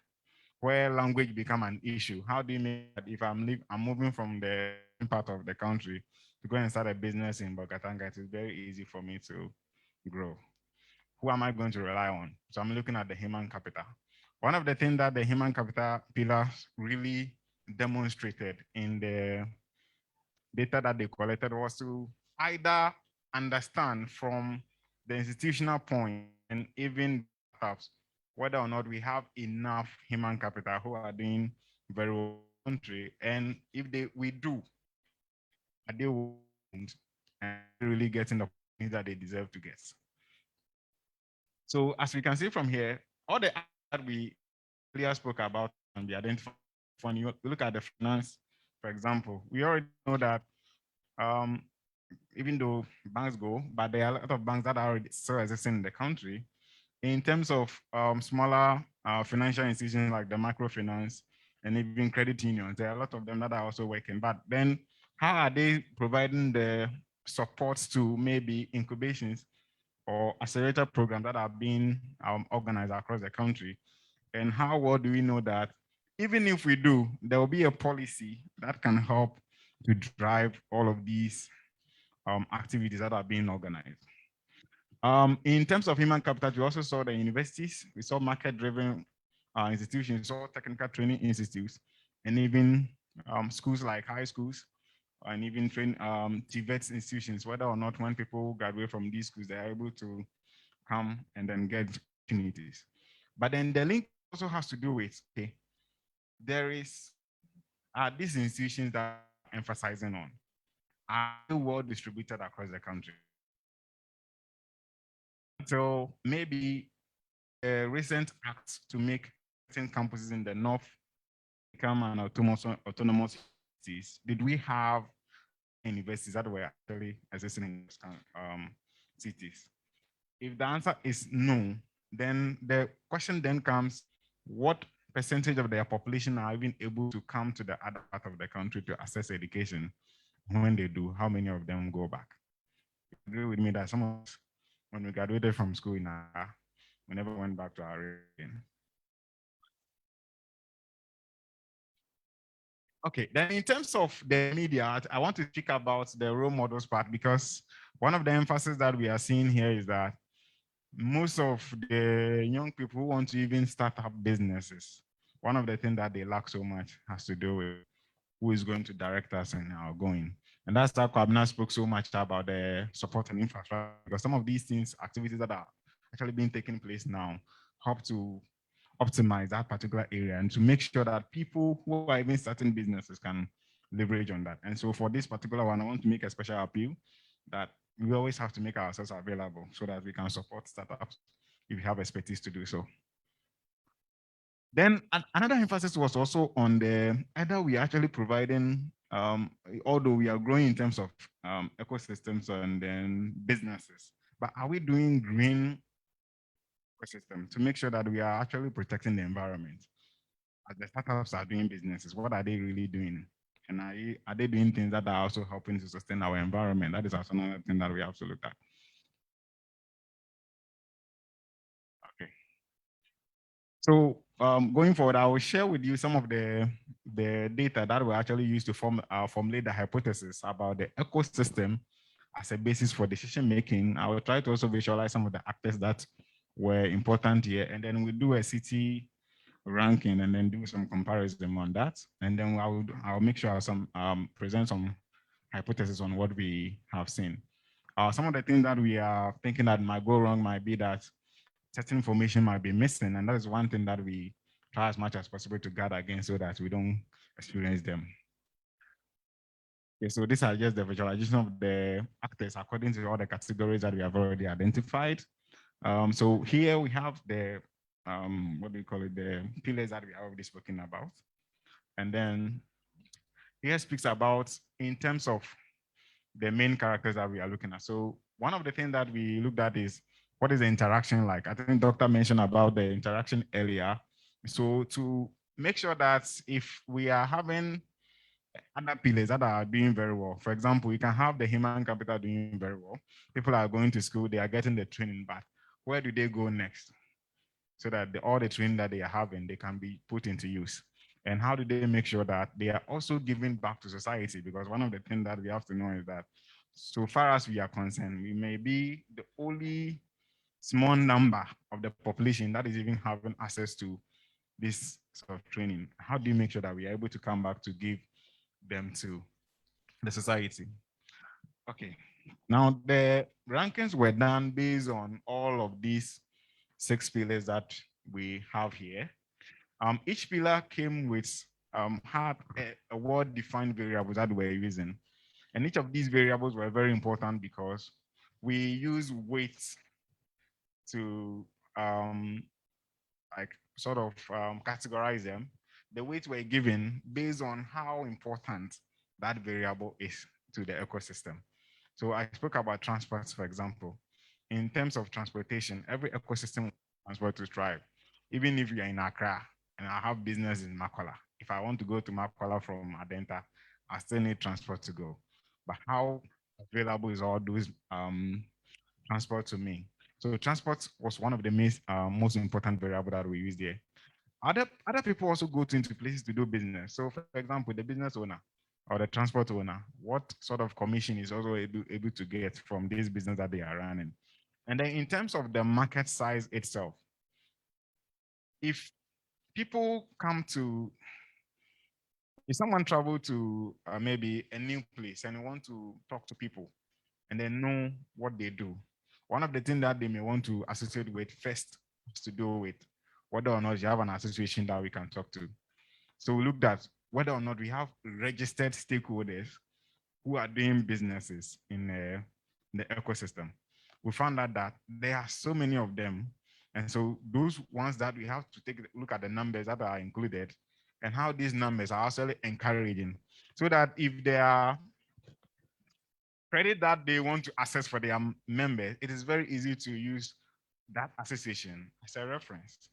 where language become an issue, how do you make that if I'm moving from the part of the country to go and start a business in Bolgatanga, it is very easy for me to grow? Who am I going to rely on? So I'm looking at the human capital. One of the things that the human capital pillar really demonstrated in the data that they collected was to either understand from the institutional point and even perhaps whether or not we have enough human capital who are doing very well in the country, and if we do, are they and really getting the things that they deserve to get? So as we can see from here, all the that we earlier spoke about can be identified. When you look at the finance, for example, we already know that even though banks go, but there are a lot of banks that are already still existing in the country. In terms of smaller financial institutions like the microfinance and even credit unions, there are a lot of them that are also working. But then how are they providing the supports to maybe incubations or accelerator programs that are being organized across the country? And how well do we know that even if we do, there will be a policy that can help to drive all of these activities that are being organized? In terms of human capital, we also saw the universities, we saw market-driven institutions, we saw technical training institutes, and even schools like high schools, and even TVET institutions, whether or not when people graduate from these schools, they're able to come and then get opportunities. But then the link also has to do with, okay, there is these institutions that are emphasizing on? Are they well distributed across the country? So maybe a recent act to make certain campuses in the north become an autonomous cities. Did we have universities that were actually existing in cities? If the answer is no, then the question then comes, what percentage of their population are even able to come to the other part of the country to access education? When they do, how many of them go back? You agree with me that some of us, when we graduated from school in Accra, we never went back to our region. Okay, then in terms of the media, I want to speak about the role models part, because one of the emphasis that we are seeing here is that most of the young people who want to even start up businesses, one of the things that they lack so much has to do with who is going to direct us and how going. And that's how Kwabena spoke so much about the support and infrastructure, because some of these things, activities that are actually being taken place now, help to optimize that particular area and to make sure that people who are even starting businesses can leverage on that. And so for this particular one, I want to make a special appeal that we always have to make ourselves available so that we can support startups if we have expertise to do so. Then another emphasis was also on the either we are actually providing, although we are growing in terms of ecosystems and then businesses, but are we doing green ecosystem to make sure that we are actually protecting the environment? As the startups are doing businesses, what are they really doing? And are they doing things that are also helping to sustain our environment? That is also another thing that we have to look at. Okay. So going forward, I will share with you some of the data that we actually use to formulate the hypothesis about the ecosystem as a basis for decision making. I will try to also visualize some of the actors that were important here, and then we'll do a city ranking and then do some comparison on that. And then I'll make sure I'll present some hypothesis on what we have seen. Some of the things that we are thinking that might go wrong might be that certain information might be missing, and that is one thing that we try as much as possible to guard against so that we don't experience them. Okay, so these are just the visualization of the actors according to all the categories that we have already identified. So here we have the, what do you call it, the pillars that we have already spoken about. And then here speaks about in terms of the main characters that we are looking at. So one of the things that we looked at is what is the interaction like? I think Dr. mentioned about the interaction earlier. So to make sure that if we are having other pillars that are doing very well, for example, you can have the human capital doing very well. People are going to school, they are getting the training, but where do they go next? So that all the training that they are having, they can be put into use. And how do they make sure that they are also giving back to society? Because one of the things that we have to know is that so far as we are concerned, we may be the only small number of the population that is even having access to this sort of training. How do you make sure that we are able to come back to give them to the society? Okay, now the rankings were done based on all of these 6 pillars that we have here. Each pillar came with had a well-defined variables that we're using. And each of these variables were very important because we use weights to like sort of categorize them. The weights were given based on how important that variable is to the ecosystem. So I spoke about transports, for example. In terms of transportation, every ecosystem transport to thrive. Even if you're in Accra and I have business in Makola, if I want to go to Makola from Adenta, I still need transport to go. But how available is all those transport to me? So transport was one of the most important variable that we use there. Other people also go into places to do business. So for example, the business owner or the transport owner, what sort of commission is also able to get from this business that they are running? And then in terms of the market size itself, if people come to, if someone travel to maybe a new place and want to talk to people and they know what they do, one of the things that they may want to associate with first is to do with whether or not you have an association that we can talk to. So we looked at whether or not we have registered stakeholders who are doing businesses in the ecosystem. We found out that there are so many of them. And so those ones that we have to take a look at the numbers that are included and how these numbers are actually encouraging, so that if there are credit that they want to access for their members, it is very easy to use that association as a reference.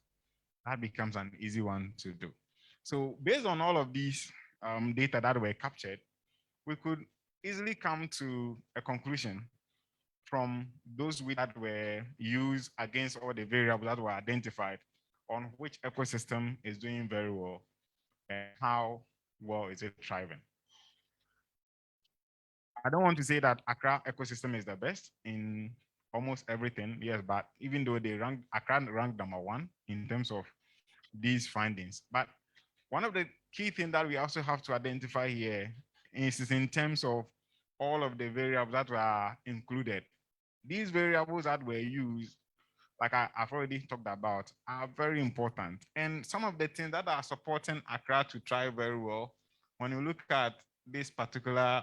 That becomes an easy one to do. So based on all of these data that were captured, we could easily come to a conclusion from those that were used against all the variables that were identified on which ecosystem is doing very well and how well is it thriving. I don't want to say that Accra ecosystem is the best in almost everything, yes, but even though Accra ranked #1 in terms of these findings. But one of the key things that we also have to identify here is in terms of all of the variables that were included. These variables that were used, like I've already talked about, are very important. And some of the things that are supporting Accra to thrive very well, when you look at this particular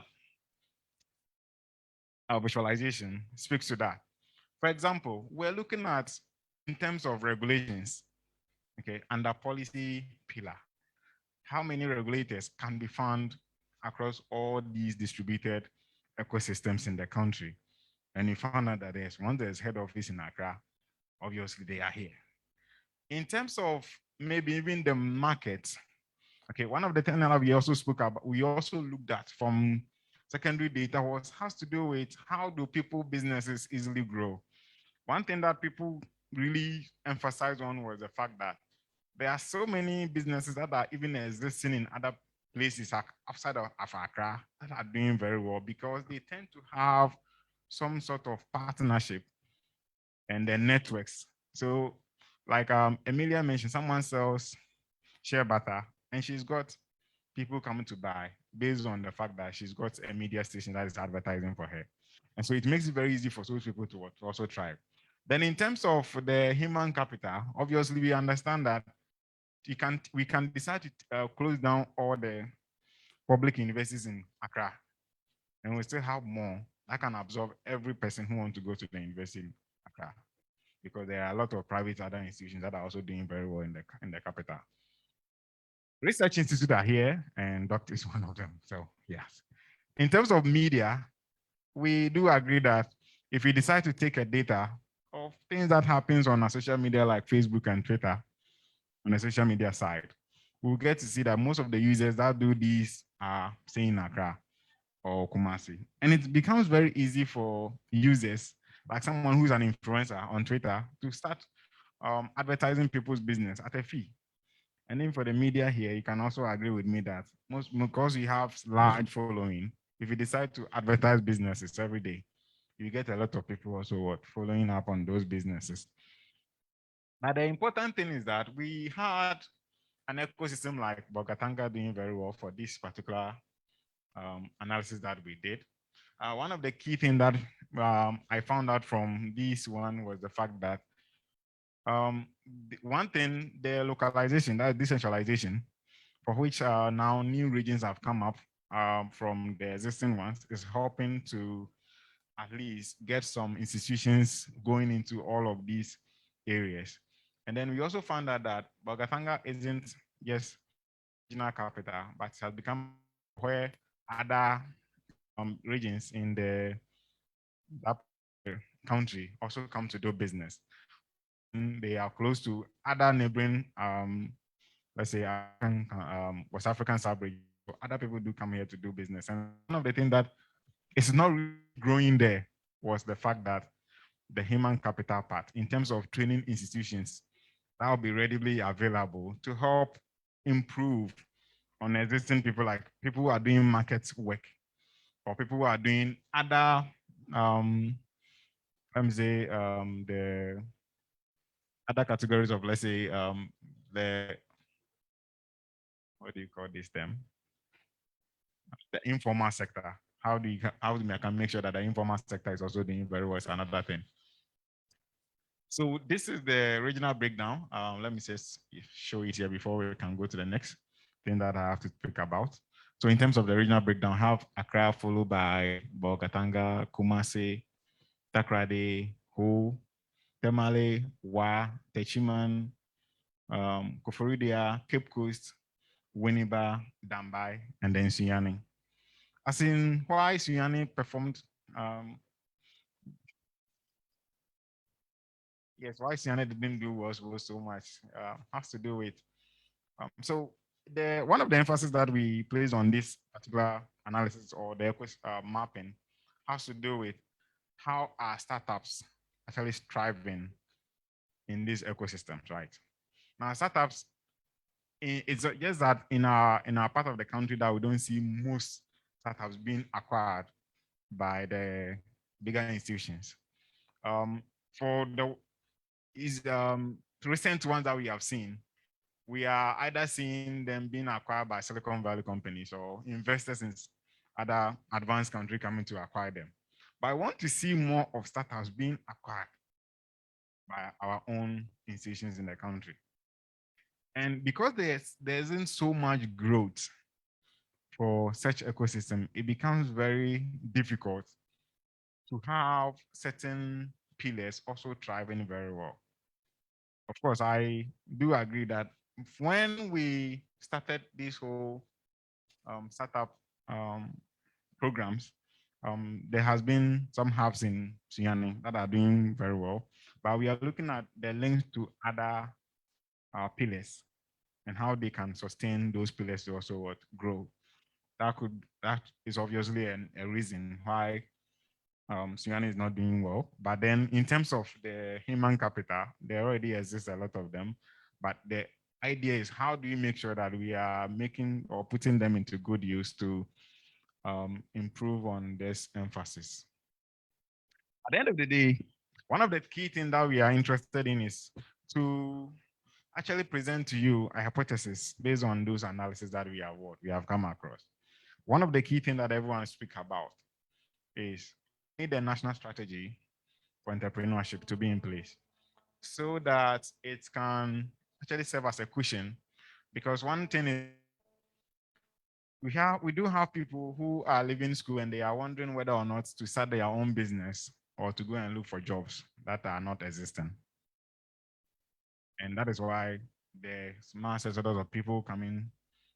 visualization, speaks to that. For example, we're looking at in terms of regulations, okay, under policy pillar, how many regulators can be found across all these distributed ecosystems in the country? And you found out that there's head office in Accra, obviously they are here. In terms of maybe even the market, okay, one of the things that we also spoke about, we also looked at from secondary data has to do with how do businesses easily grow. One thing that people really emphasize on was the fact that there are so many businesses that are even existing in other places outside of Accra that are doing very well because they tend to have some sort of partnership and their networks. So like Emilia mentioned, someone sells shea butter and she's got people coming to buy based on the fact that she's got a media station that is advertising for her. And so it makes it very easy for those people to also thrive. Then in terms of the human capital, obviously we understand that we can decide to close down all the public universities in Accra, and we still have more that can absorb every person who wants to go to the university in Accra, because there are a lot of private other institutions that are also doing very well in the capital. Research institutes are here, and Doctor is one of them. So yes, in terms of media, we do agree that if we decide to take a data of things that happens on a social media like Facebook and Twitter, on the social media side, we'll get to see that most of the users that do these are saying Accra or Kumasi. And it becomes very easy for users, like someone who's an influencer on Twitter, to start advertising people's business at a fee. And then for the media here, you can also agree with me that because we have large following, if you decide to advertise businesses every day, you get a lot of people also following up on those businesses. But the important thing is that we had an ecosystem like Bogatanga doing very well for this particular analysis that we did. One of the key things that I found out from this one was the fact that one thing, the localization, that decentralization, for which now new regions have come up from the existing ones, is helping to at least get some institutions going into all of these areas. And then we also found out that Bogatanga isn't just regional capital, but it has become where other regions in that country also come to do business. They are close to other neighboring, let's say, West African sub-region. Other people do come here to do business. And one of the things that is not really growing there was the fact that the human capital part, in terms of training institutions, that will be readily available to help improve on existing people, like people who are doing market work, or people who are doing other, let me say, the other categories of, let's say, the, what do you call this term? The informal sector. How do I can make sure that the informal sector is also doing very well is another thing. So this is the regional breakdown. Let me just show it here before we can go to the next thing that I have to speak about. So in terms of the regional breakdown, I have Accra followed by Bolgatanga, Kumasi, Takrade, Ho, Temale, Wa, Techiman, Koforidua, Cape Coast, Winneba, Dambai, and then Sunyani. As in why Sunyani performed, yes, why Sunyani didn't do was so much, has to do with, so one of the emphasis that we place on this particular analysis or the mapping has to do with how are startups actually thriving in these ecosystems, right? Now, startups, it's just that in our part of the country that we don't see most startups being acquired by the bigger institutions. For the recent ones that we have seen, we are either seeing them being acquired by Silicon Valley companies or investors in other advanced countries coming to acquire them. But I want to see more of startups being acquired by our own institutions in the country. And because there isn't so much growth for such ecosystem, it becomes very difficult to have certain pillars also thriving very well. Of course, I do agree that when we started this whole startup programs, there has been some hubs in Sunyani that are doing very well, but we are looking at the links to other pillars and how they can sustain those pillars to also grow. That is obviously a reason why Sunyani is not doing well. But then in terms of the human capital, there already exists a lot of them. But the idea is how do you make sure that we are making or putting them into good use to improve on this emphasis. At the end of the day, one of the key things that we are interested in is to actually present to you a hypothesis based on those analyses that we have come across. One of the key things that everyone speaks about is need a national strategy for entrepreneurship to be in place so that it can actually serve as a cushion. Because one thing is we do have people who are leaving school and they are wondering whether or not to start their own business or to go and look for jobs that are not existing. And that is why there's mass exodus of people coming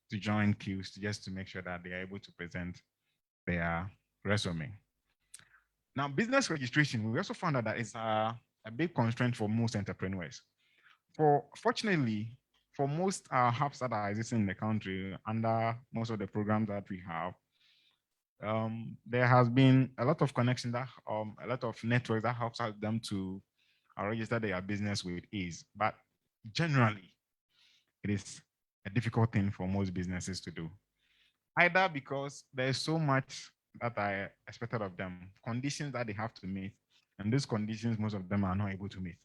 to join queues just to make sure that they are able to present their resume. Now, business registration, we also found out that it's a big constraint for most entrepreneurs. Fortunately, for most hubs that are existing in the country, under most of the programs that we have, there has been a lot of connections that a lot of networks that helps them to register their business with ease. But generally, it is a difficult thing for most businesses to do. Either because there's so much that are expected of them, conditions that they have to meet, and these conditions, most of them are not able to meet.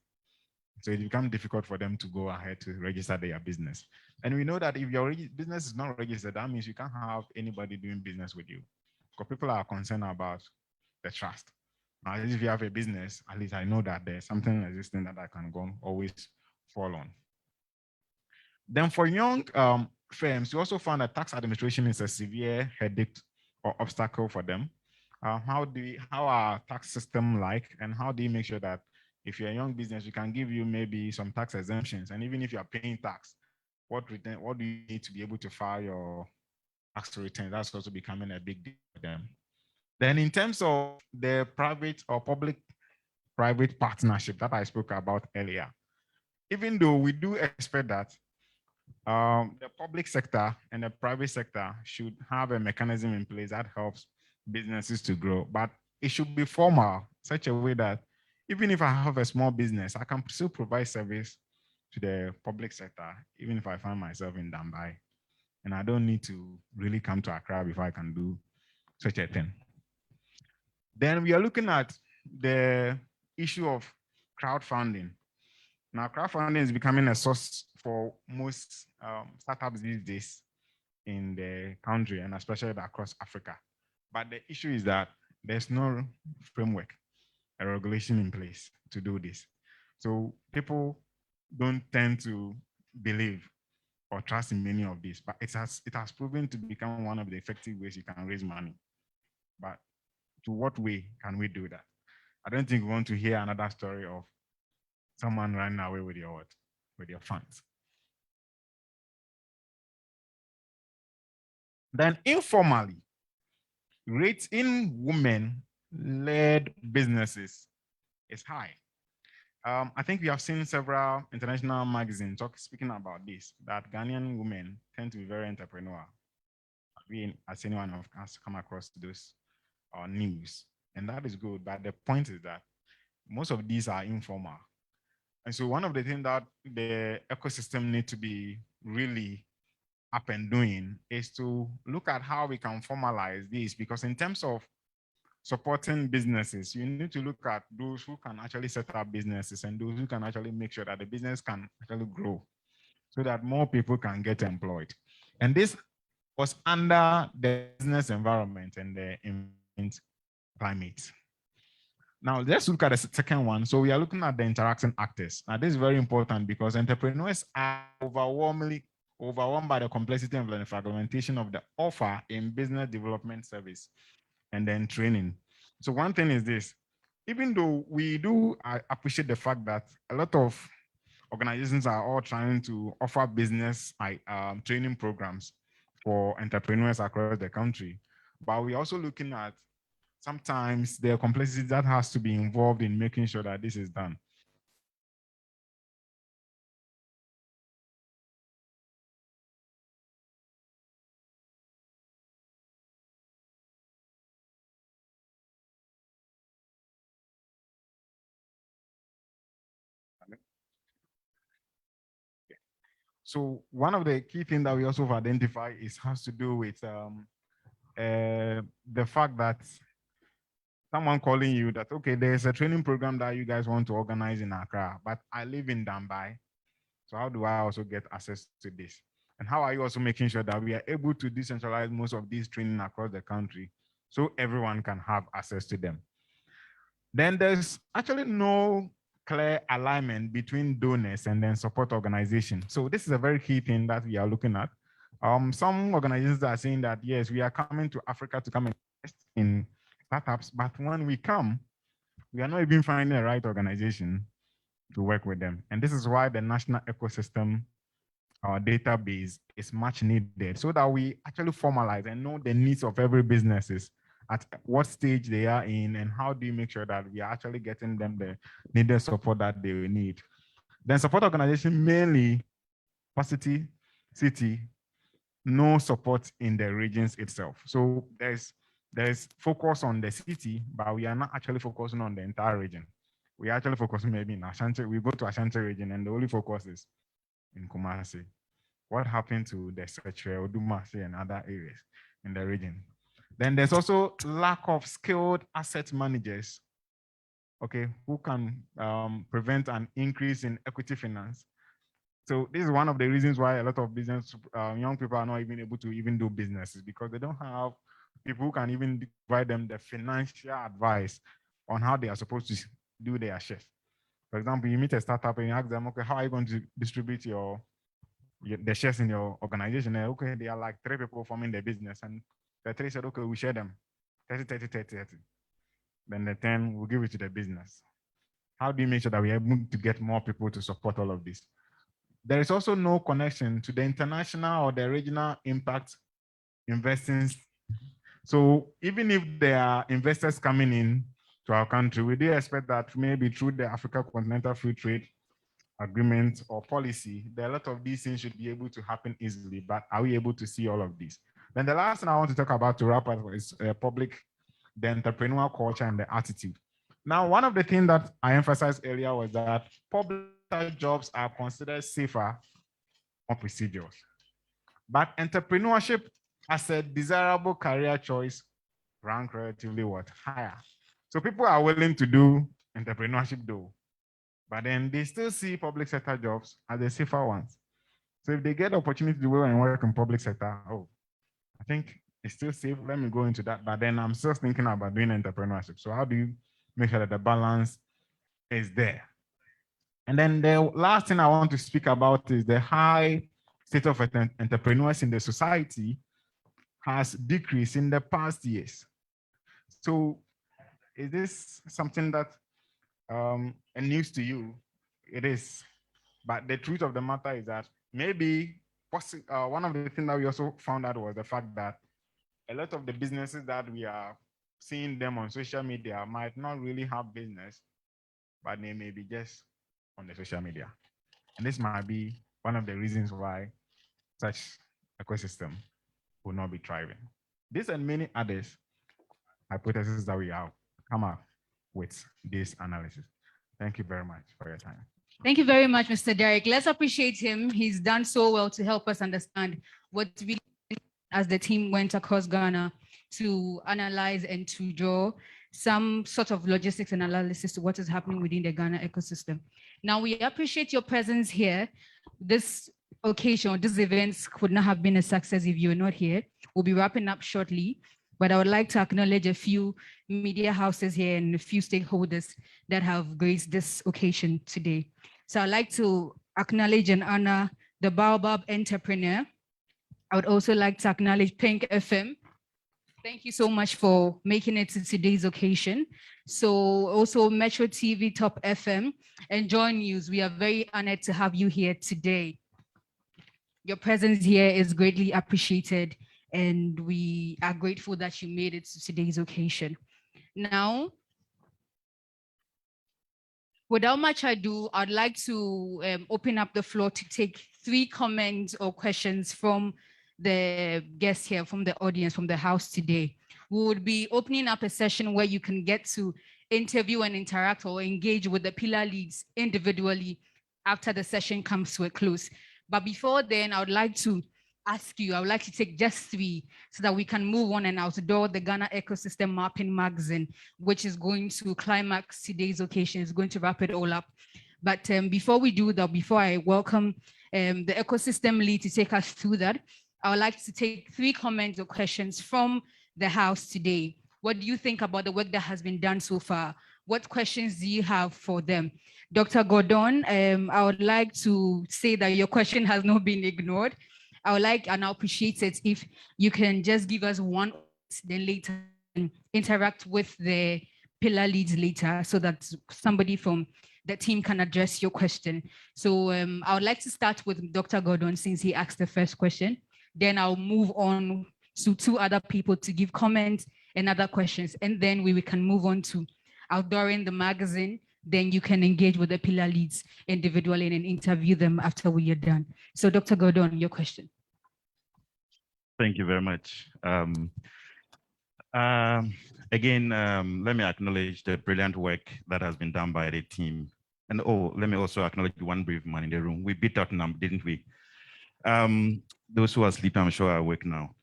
So it becomes difficult for them to go ahead to register their business. And we know that if your business is not registered, that means you can't have anybody doing business with you. Because people are concerned about the trust. Now, if you have a business, at least I know that there's something existing that I can go always fall on. Then for young firms, we also found that tax administration is a severe headache or obstacle for them. How are tax system like, and how do you make sure that if you're a young business, we can give you maybe some tax exemptions, and even if you are paying tax, what do you need to be able to file your tax return? That's also becoming a big deal for them. Then in terms of the private or public-private partnership that I spoke about earlier, even though we do expect that the public sector and the private sector should have a mechanism in place that helps businesses to grow, but it should be formal, such a way that even if I have a small business, I can still provide service to the public sector, even if I find myself in Dambai. And I don't need to really come to Accra before I can do such a thing. Then we are looking at the issue of crowdfunding. Now, crowdfunding is becoming a source for most startups these days in the country and especially across Africa. But the issue is that there's no framework, a regulation in place to do this. So people don't tend to believe or trust in many of these, but it has proven to become one of the effective ways you can raise money. But to what way can we do that? I don't think we want to hear another story of someone running away with your what? With your funds. Then informally, rates in women-led businesses is high. I think we have seen several international magazines speaking about this, that Ghanaian women tend to be very entrepreneurial. As anyone of us come across those news, and that is good. But the point is that most of these are informal. And so one of the things that the ecosystem needs to be really up and doing is to look at how we can formalize this, because in terms of supporting businesses, you need to look at those who can actually set up businesses and those who can actually make sure that the business can actually grow so that more people can get employed. And this was under the business environment and the investment climate. Now let's look at the second one. So we are looking at the interacting actors. Now this is very important because entrepreneurs are overwhelmed by the complexity and the fragmentation of the offer in business development service and then training. So one thing is this: even though we do appreciate the fact that a lot of organizations are all trying to offer business training programs for entrepreneurs across the country, but we're also looking at sometimes the complexity that has to be involved in making sure that this is done. So one of the key things that we also identify has to do with the fact that someone calling you that, okay, there's a training program that you guys want to organize in Accra, but I live in Dambai. So how do I also get access to this? And how are you also making sure that we are able to decentralize most of these training across the country so everyone can have access to them? Then there's actually no clear alignment between donors and then support organizations. So this is a very key thing that we are looking at. Some organizations are saying that, yes, we are coming to Africa to come and invest in startups, but when we come, we are not even finding the right organization to work with them. And this is why the national ecosystem database is much needed, so that we actually formalize and know the needs of every businesses, at what stage they are in, and how do you make sure that we are actually getting them the needed support that they need. Then support organization, mainly capacity, city, no support in the regions itself. So there's focus on the city, but we are not actually focusing on the entire region. We are actually focusing maybe in Ashanti. We go to Ashanti region and the only focus is in Kumasi. What happened to the Seche, Odumasi, and other areas in the region? Then there's also lack of skilled asset managers, okay, who can prevent an increase in equity finance. So this is one of the reasons why a lot of business, young people are not even able to even do businesses, because they don't have people who can even provide them the financial advice on how they are supposed to do their shares. For example, you meet a startup and you ask them, okay, how are you going to distribute the shares in your organization? And okay, they are like 3 people forming the business, and the 3 said, okay, we share them 30. Then the 10 will give it to the business. How do you make sure that we're able to get more people to support all of this? There is also no connection to the international or the regional impact investing. So even if there are investors coming in to our country, we do expect that maybe through the Africa Continental Free Trade Agreement or policy, there are a lot of these things should be able to happen easily, but are we able to see all of this? Then the last thing I want to talk about to wrap up is the entrepreneurial culture and the attitude. Now, one of the things that I emphasized earlier was that public jobs are considered safer, more prestigious. But entrepreneurship as a desirable career choice rank relatively higher. So people are willing to do entrepreneurship though, but then they still see public sector jobs as the safer ones. So if they get the opportunity to go and work in public sector, I think it's still safe. Let me go into that. But then I'm still thinking about doing entrepreneurship. So how do you make sure that the balance is there? And then the last thing I want to speak about is the high state of entrepreneurs in the society has decreased in the past years. So is this something that a news to you? It is. But the truth of the matter is that maybe one of the things that we also found out was the fact that a lot of the businesses that we are seeing them on social media might not really have business, but they may be just on the social media. And this might be one of the reasons why such ecosystem will not be thriving. This and many others hypotheses that we have come up with this analysis. Thank you very much for your time. Thank you very much, Mr. Derek. Let's appreciate him. He's done so well to help us understand what we, as the team went across Ghana to analyze and to draw some sort of logistics and analysis to what is happening within the Ghana ecosystem. Now, we appreciate your presence here. This occasion, these events could not have been a success if you were not here. We'll be wrapping up shortly, but I would like to acknowledge a few media houses here and a few stakeholders that have graced this occasion today. So I'd like to acknowledge and honor the Baobab Entrepreneur. I would also like to acknowledge Pink FM. Thank you so much for making it to today's occasion. So also Metro TV, Top FM, and Joy News. We are very honored to have you here today. Your presence here is greatly appreciated, and we are grateful that you made it to today's occasion. Now, without much ado, I'd like to open up the floor to take 3 comments or questions from the guests here, from the audience, from the house today. We would be opening up a session where you can get to interview and interact or engage with the pillar leads individually after the session comes to a close. But before then, I would like to ask you, I would like to take just 3 so that we can move on and outdoor the Ghana Ecosystem Mapping Magazine, which is going to climax today's occasion, is going to wrap it all up. But before we do that, before I welcome the ecosystem lead to take us through that, I would like to take 3 comments or questions from the house today. What do you think about the work that has been done so far? What questions do you have for them? Dr. Gordon, I would like to say that your question has not been ignored. I would like and I appreciate it if you can just give us one, then later interact with the pillar leads later so that somebody from the team can address your question. So I would like to start with Dr. Gordon since he asked the first question. Then I'll move on to 2 other people to give comments and other questions. And then we can move on to outdooring the magazine. Then you can engage with the pillar leads individually and interview them after we are done. So Dr. Gordon, your question. Thank you very much. Again, let me acknowledge the brilliant work that has been done by the team. And let me also acknowledge the one brave man in the room. We beat out number, didn't we? Those who are sleeping, I'm sure are awake now.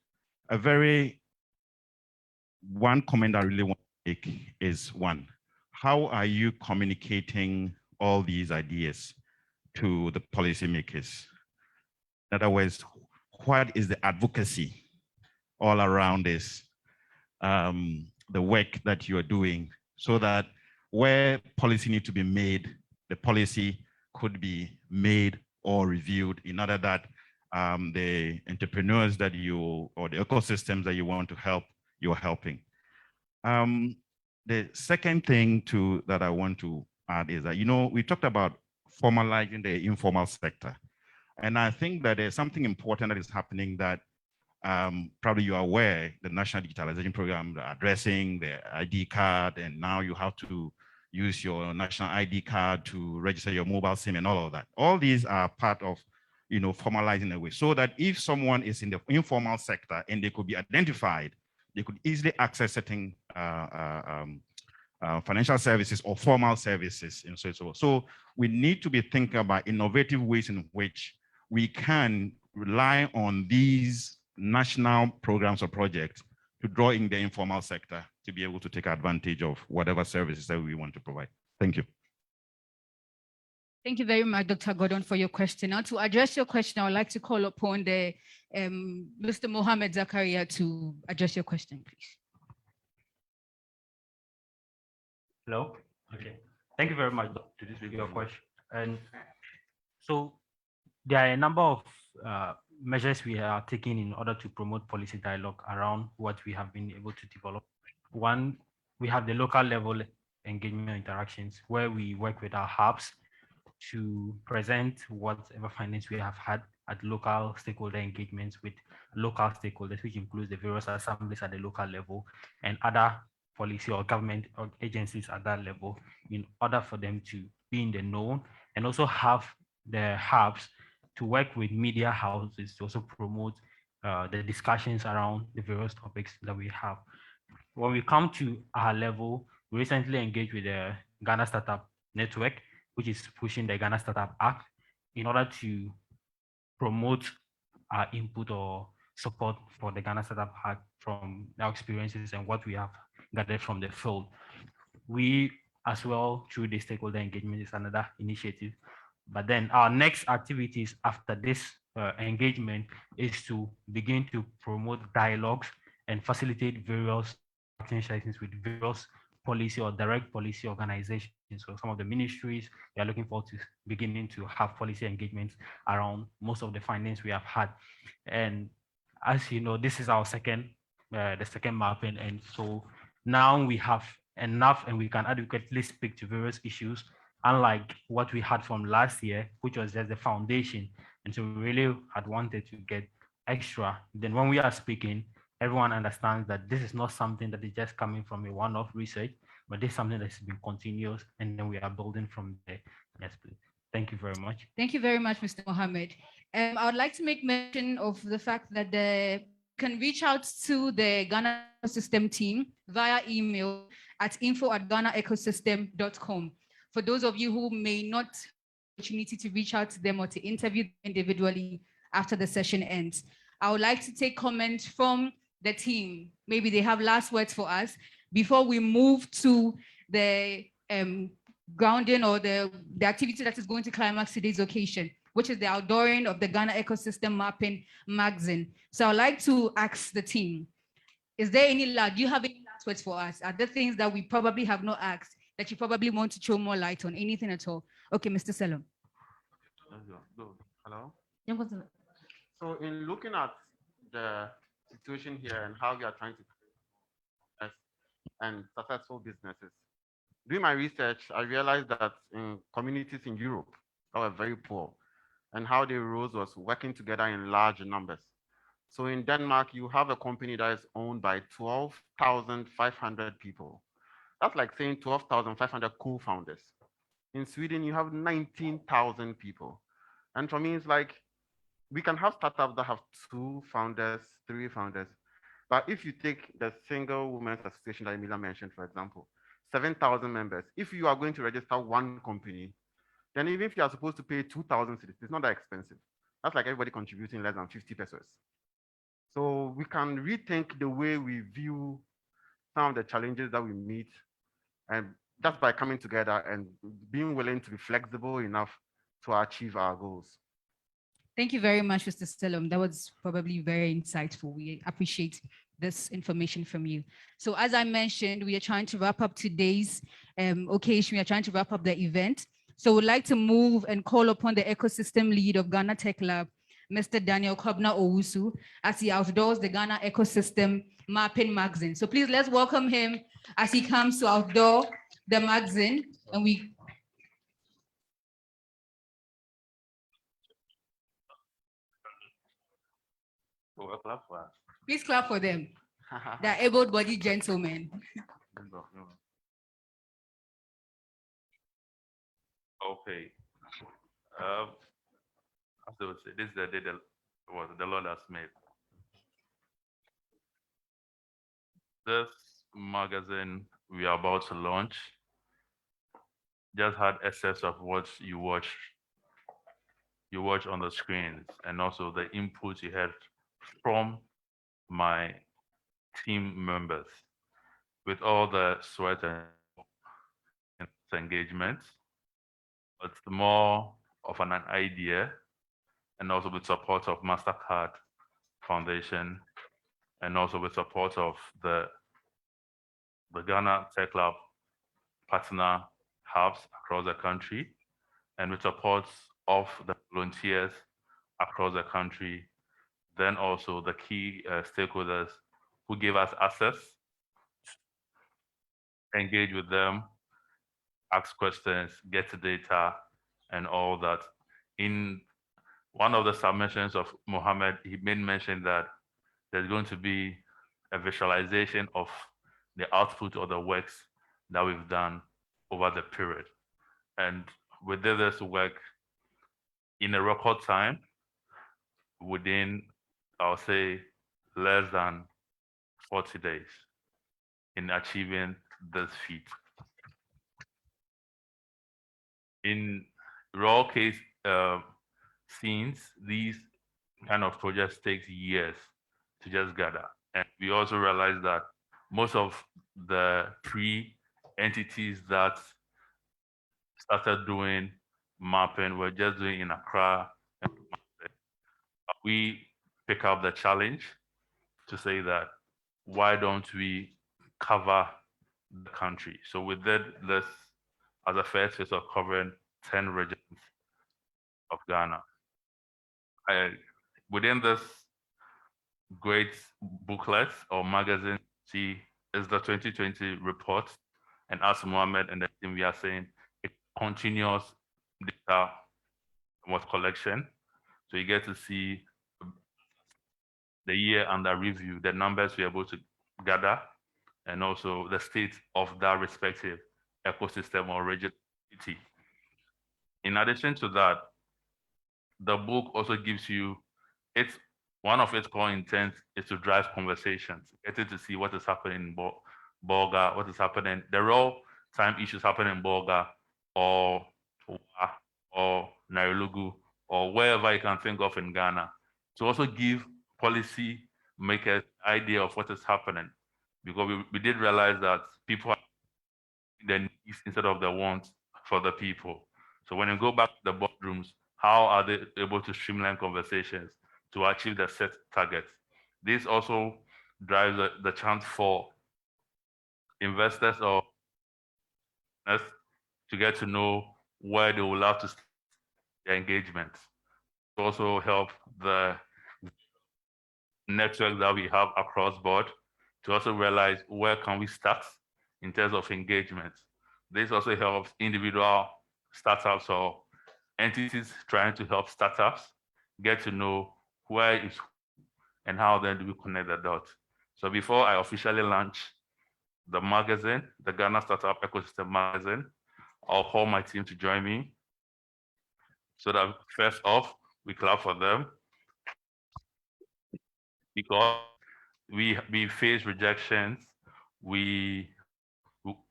One comment I really want to make is one, how are you communicating all these ideas to the policymakers? In other words, what is the advocacy all around this, the work that you are doing, so that where policy needs to be made, the policy could be made or reviewed in order that the entrepreneurs that you, or the ecosystems that you want to help, you're helping. The second thing that I want to add is that, we talked about formalizing the informal sector. And I think that there's something important that is happening that probably you are aware, the National Digitalization Program addressing the ID card, and now you have to use your national ID card to register your mobile SIM and all of that. All these are part of, formalizing a way so that if someone is in the informal sector and they could be identified, they could easily access certain financial services or formal services and so on. So we need to be thinking about innovative ways in which we can rely on these national programs or projects to draw in the informal sector to be able to take advantage of whatever services that we want to provide. Thank you. Thank you very much, Dr. Gordon, for your question. Now, to address your question, I would like to call upon the Mr. Mohammed Zakaria to address your question, please. Hello. Okay. Thank you very much to this video question. And so there are a number of measures we are taking in order to promote policy dialogue around what we have been able to develop. One, we have the local level engagement interactions where we work with our hubs to present whatever findings we have had at local stakeholder engagements with local stakeholders, which includes the various assemblies at the local level and other policy or government or agencies at that level, in order for them to be in the know and also have the hubs to work with media houses to also promote the discussions around the various topics that we have. When we come to our level, we recently engaged with the Ghana Startup Network, which is pushing the Ghana Startup Act in order to promote our input or support for the Ghana Startup Act from our experiences and what we have gathered from the field. We as well, through the stakeholder engagement, is another initiative. But then our next activities after this engagement is to begin to promote dialogues and facilitate various action sessions with various policy or direct policy organizations. So some of the ministries, we are looking forward to beginning to have policy engagements around most of the findings we have had. And as you know, this is our the second mapping. And so now we have enough and we can adequately speak to various issues, unlike what we had from last year, which was just the foundation. And so we really had wanted to get extra. Then when we are speaking, everyone understands that this is not something that is just coming from a one-off research, but this is something that's been continuous, and then we are building from there. Yes, please. Thank you very much. Thank you very much, Mr. Mohammed. I would like to make mention of the fact that you can reach out to the Ghana Ecosystem team via email at info@ghanaecosystem.com. For those of you who may not have the opportunity to reach out to them or to interview them individually after the session ends, I would like to take comment from the team. Maybe they have last words for us before we move to the grounding or the activity that is going to climax today's occasion, which is the outdooring of the Ghana Ecosystem Mapping magazine. So I'd like to ask the team, do you have any last words for us? Are there things that we probably have not asked that you probably want to throw more light on? Anything at all? Okay, Mr. Selom. Hello? So in looking at the situation here and how we are trying to and successful businesses, doing my research, I realized that in communities in Europe that were very poor and how they rose was working together in large numbers. So in Denmark, you have a company that is owned by 12,500 people. That's like saying 12,500 co-founders. In Sweden, you have 19,000 people. And for me, it's like, we can have startups that have 2 founders, 3 founders. But if you take the single women's association that Emilia mentioned, for example, 7,000 members, if you are going to register one company, then even if you are supposed to pay 2,000 cedis, it's not that expensive. That's like everybody contributing less than 50 pesos. So we can rethink the way we view some of the challenges that we meet, and just by coming together and being willing to be flexible enough to achieve our goals. Thank you very much, Mr. Selom. That was probably very insightful. We appreciate this information from you. So as I mentioned, we are trying to wrap up today's occasion. We are trying to wrap up the event. So we'd like to move and call upon the ecosystem lead of Ghana Tech Lab, Mr. Daniel Kobna Owusu, as he outdoors the Ghana Ecosystem Mapping magazine. So please let's welcome him as he comes to outdoor the magazine. And we please clap for them. They're able-bodied gentlemen. Okay. As they would say, this is the day the Lord has made. This magazine we are about to launch just had excess of what you watch on the screens, and also the input you had from my team members with all the sweat and engagement. It's more of an idea, and also with support of MasterCard Foundation, and also with support of the Ghana Tech Lab partner hubs across the country, and with support of the volunteers across the country, then also the key stakeholders who gave us access, engage with them, ask questions, get data, and all that. In one of the submissions of Mohammed, he made mention that there's going to be a visualization of the output of the works that we've done over the period. And we did this work in a record time within, I'll say, less than 40 days in achieving this feat. In raw case scenes, these kind of projects takes years to just gather. And we also realized that most of the entities that started doing mapping were just doing in Accra. We pick up the challenge to say that why don't we cover the country? So we did this as a first phase of covering 10 regions of Ghana. Within this great booklet or magazine, see, is the 2020 report. And as Mohammed and the team, we are saying it continuous data collection. So you get to see the year under review, the numbers we're able to gather, and also the state of that respective ecosystem or region. In addition to that, the book also gives you, one of its core intents is to drive conversations, getting to see what is happening in Bolga, what is happening, the real time issues happening in Bolga or Nairobi or wherever you can think of in Ghana, to also give policy makers idea of what is happening, because we did realize that people have the needs instead of the wants for the people. So when you go back to the boardrooms, how are they able to streamline conversations to achieve the set targets? This also drives the chance for investors or to get to know where they will have to start their engagement. To also help the network that we have across board to also realize where can we start in terms of engagement. This also helps individual startups or entities trying to help startups get to know where is and how then do we connect the dots. So before I officially launch the magazine, the Ghana Startup Ecosystem magazine, I'll call my team to join me so that first off, we clap for them, because we face rejections. We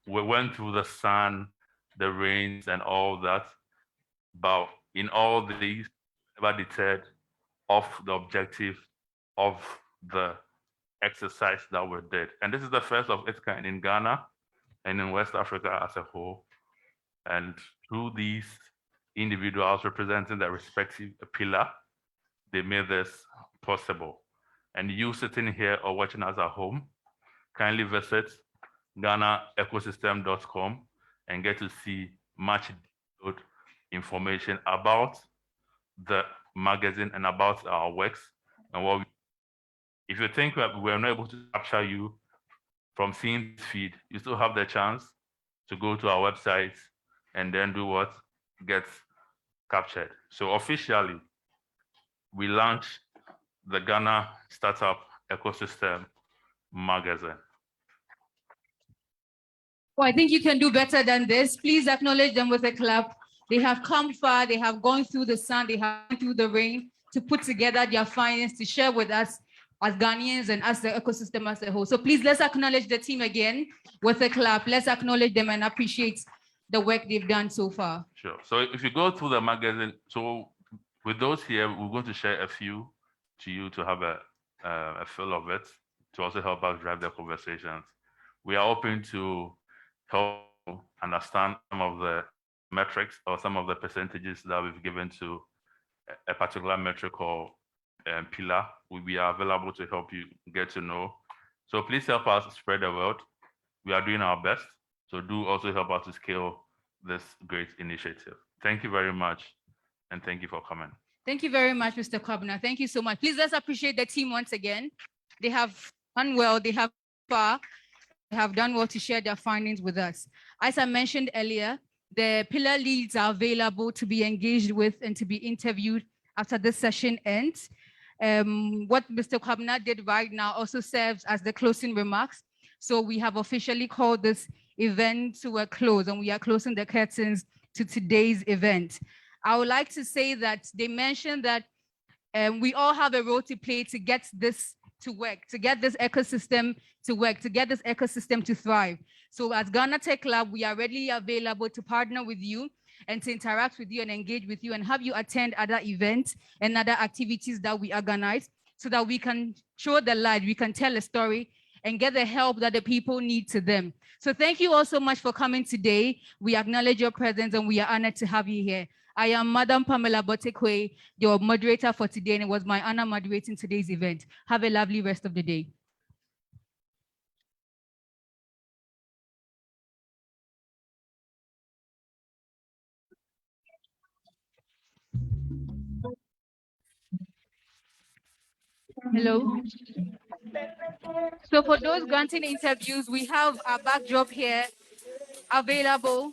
went through the sun, the rains, and all that. But in all these, never deterred of the objective of the exercise that we did. And this is the first of its kind in Ghana and in West Africa as a whole. And through these individuals representing their respective pillar, they made this possible. And you sitting here or watching us at home, kindly visit ghanaecosystem.com and get to see much detailed information about the magazine and about our works and what we, if you think we're not able to capture you from seeing this feed, you still have the chance to go to our website and then do what gets captured. So officially, we launched the Ghana Startup Ecosystem magazine. Well, I think you can do better than this. Please acknowledge them with a clap. They have come far. They have gone through the sun. They have gone through the rain to put together their findings to share with us as Ghanaians and as the ecosystem as a whole. So please, let's acknowledge the team again with a clap. Let's acknowledge them and appreciate the work they've done so far. Sure. So if you go through the magazine, so with those here, we're going to share a few to you to have a feel of it, to also help us drive the conversations. We are open to help understand some of the metrics or some of the percentages that we've given to a particular metric or pillar. We are available to help you get to know. So please help us spread the word. We are doing our best. So do also help us to scale this great initiative. Thank you very much. And thank you for coming. Thank you very much, Mr. Kwabena. Thank you so much. Please let's appreciate the team once again. They have done well. They have done well to share their findings with us. As I mentioned earlier, the pillar leads are available to be engaged with and to be interviewed after this session ends. What Mr. Kwabena did right now also serves as the closing remarks. So we have officially called this event to a close, and we are closing the curtains to today's event. I would like to say that they mentioned that we all have a role to play to get this to work, to get this ecosystem to work, to get this ecosystem to thrive. So as Ghana Tech Lab, we are readily available to partner with you and to interact with you and engage with you and have you attend other events and other activities that we organize so that we can show the light, we can tell a story and get the help that the people need to them. So thank you all so much for coming today. We acknowledge your presence and we are honored to have you here. I am Madam Pamela Botekwe, your moderator for today, and it was my honor moderating today's event. Have a lovely rest of the day. Hello. So for those granting interviews, we have our backdrop here available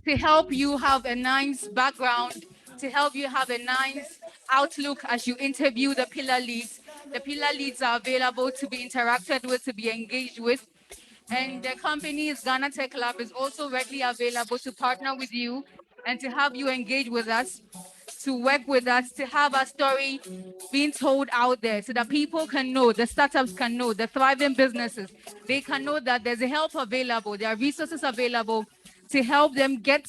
to help you have a nice background, to help you have a nice outlook as you interview the pillar leads. The pillar leads are available to be interacted with, to be engaged with. And the company's Ghana Tech Lab is also readily available to partner with you and to have you engage with us, to work with us, to have our story being told out there so that people can know, the startups can know, the thriving businesses, they can know that there's a help available, there are resources available to help them get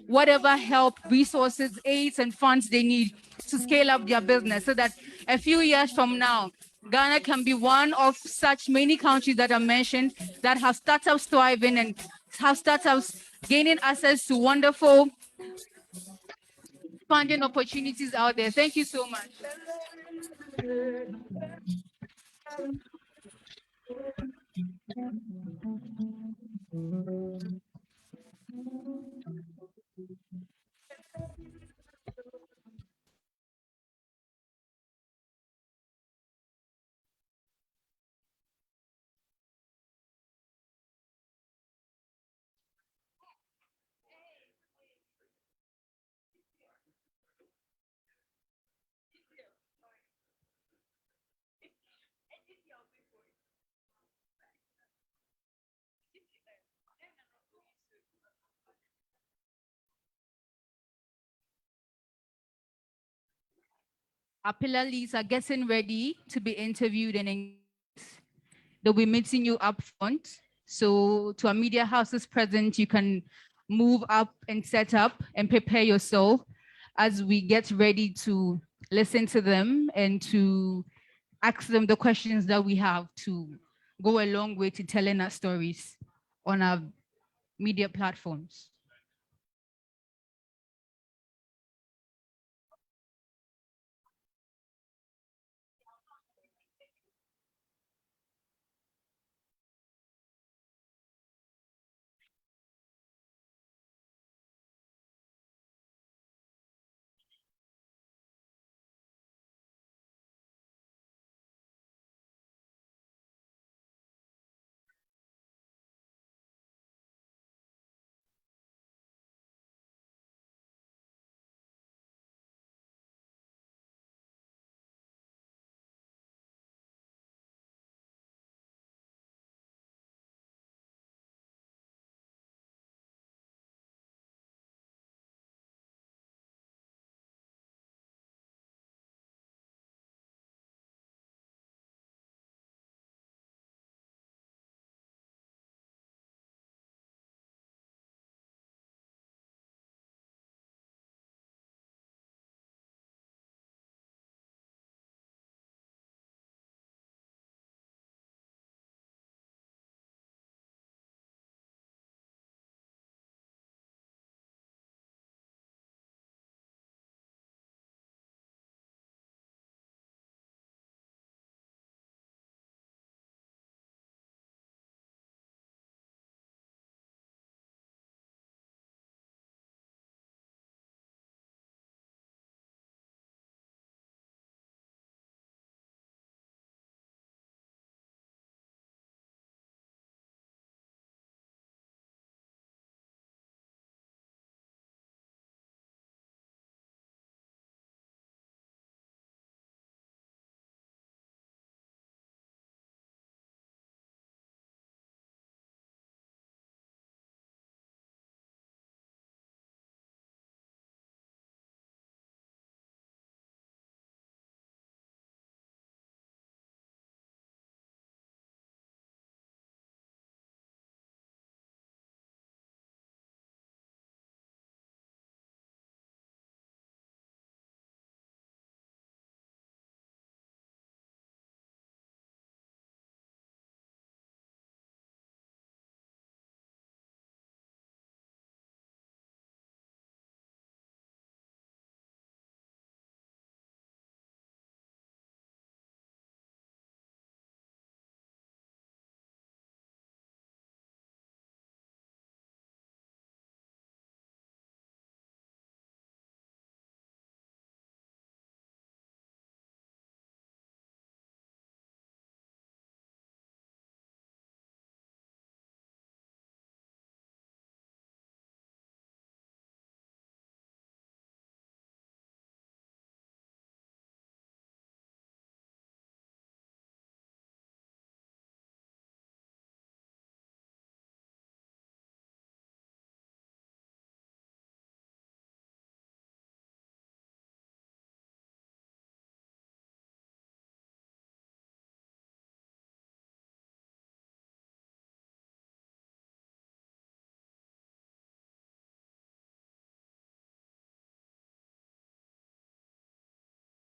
whatever help, resources, aids, and funds they need to scale up their business so that a few years from now, Ghana can be one of such many countries that are mentioned that have startups thriving and have startups gaining access to wonderful funding opportunities out there. Thank you so much. Our pillar leads are getting ready to be interviewed and they'll be meeting you up front. So to our media houses present, you can move up and set up and prepare yourself as we get ready to listen to them and to ask them the questions that we have to go a long way to telling our stories on our media platforms.